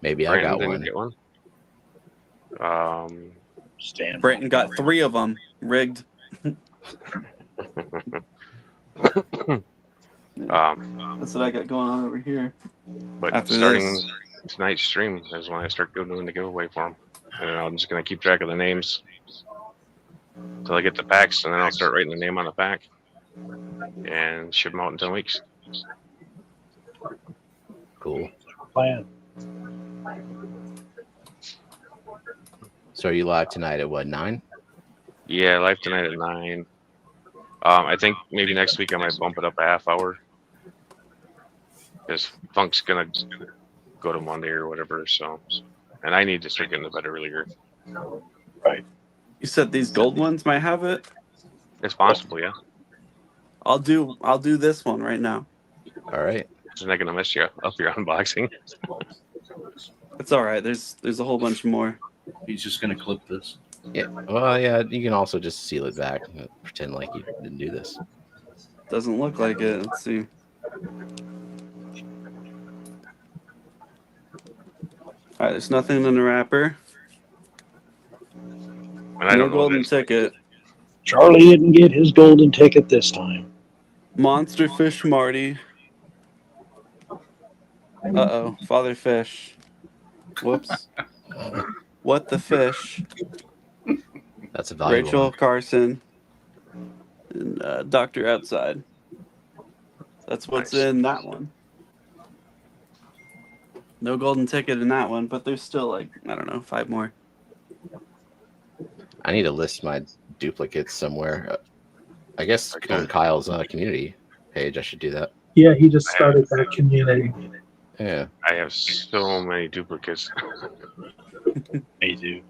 Speaker 1: Maybe I
Speaker 4: Brandon
Speaker 1: got
Speaker 4: didn't
Speaker 1: one.
Speaker 4: get one.
Speaker 3: Stand.
Speaker 6: Brenton got 3 of them rigged. That's what I got going on over here.
Speaker 4: But
Speaker 6: After
Speaker 4: starting
Speaker 6: this.
Speaker 4: tonight's stream is when I start doing the giveaway for them. And I'm just going to keep track of the names until I get the packs, and then I'll start writing the name on the pack and ship them out in 10 weeks.
Speaker 1: Cool.
Speaker 3: Plan.
Speaker 1: So are you live tonight at what, 9?
Speaker 4: Yeah, live tonight at 9. I think maybe next week I might bump it up a half hour because Funk's going to go to Monday or whatever. So, and I need to start getting to bed earlier.
Speaker 6: You said these gold ones might have it?
Speaker 4: It's possible, yeah.
Speaker 6: I'll do this one right now.
Speaker 1: All right.
Speaker 4: Isn't that going to mess you up your unboxing?
Speaker 6: It's all right. There's a whole bunch more.
Speaker 2: He's just going to clip this.
Speaker 1: Yeah. Well, yeah, you can also just seal it back and pretend like you didn't do this.
Speaker 6: Doesn't look like it. Let's see. All right, there's nothing in the wrapper.
Speaker 4: And I
Speaker 6: No
Speaker 4: don't know.
Speaker 6: golden
Speaker 4: This.
Speaker 6: ticket.
Speaker 3: Charlie didn't get his golden ticket this time.
Speaker 6: Monster Fish Marty. Uh-oh, Father Fish. Whoops. What the fish?
Speaker 1: That's a valuable
Speaker 6: Rachel
Speaker 1: one.
Speaker 6: Carson. And Dr. Outside. That's what's
Speaker 4: Nice.
Speaker 6: in that one. No golden ticket in that one, but there's still like, I don't know, 5 more.
Speaker 1: I need to list my duplicates somewhere. I guess on Kyle's community page, I should do that.
Speaker 5: Yeah, he just started that community.
Speaker 1: Yeah.
Speaker 4: I have so many duplicates.
Speaker 3: Me too.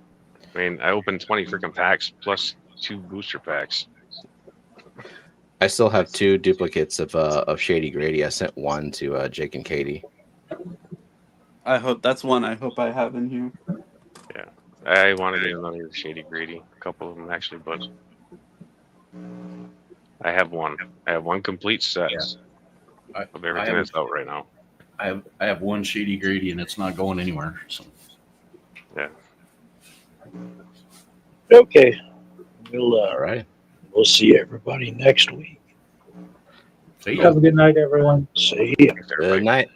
Speaker 4: I mean, I opened 20 freaking packs plus 2 booster packs.
Speaker 1: I still have 2 duplicates of Shady Grady. I sent one to Jake and Katie.
Speaker 6: I hope that's one I hope I have in here.
Speaker 4: I want to get another Shady Grady, a couple of them actually, but I have one. I have one complete set of everything that's out right now.
Speaker 2: I have one Shady Grady, and it's not going anywhere. So
Speaker 3: Okay. We'll
Speaker 1: All right.
Speaker 3: we'll see everybody next week.
Speaker 2: see ya.
Speaker 5: Have a good night, everyone.
Speaker 3: See ya.
Speaker 4: Thanks, everybody.
Speaker 1: Good night.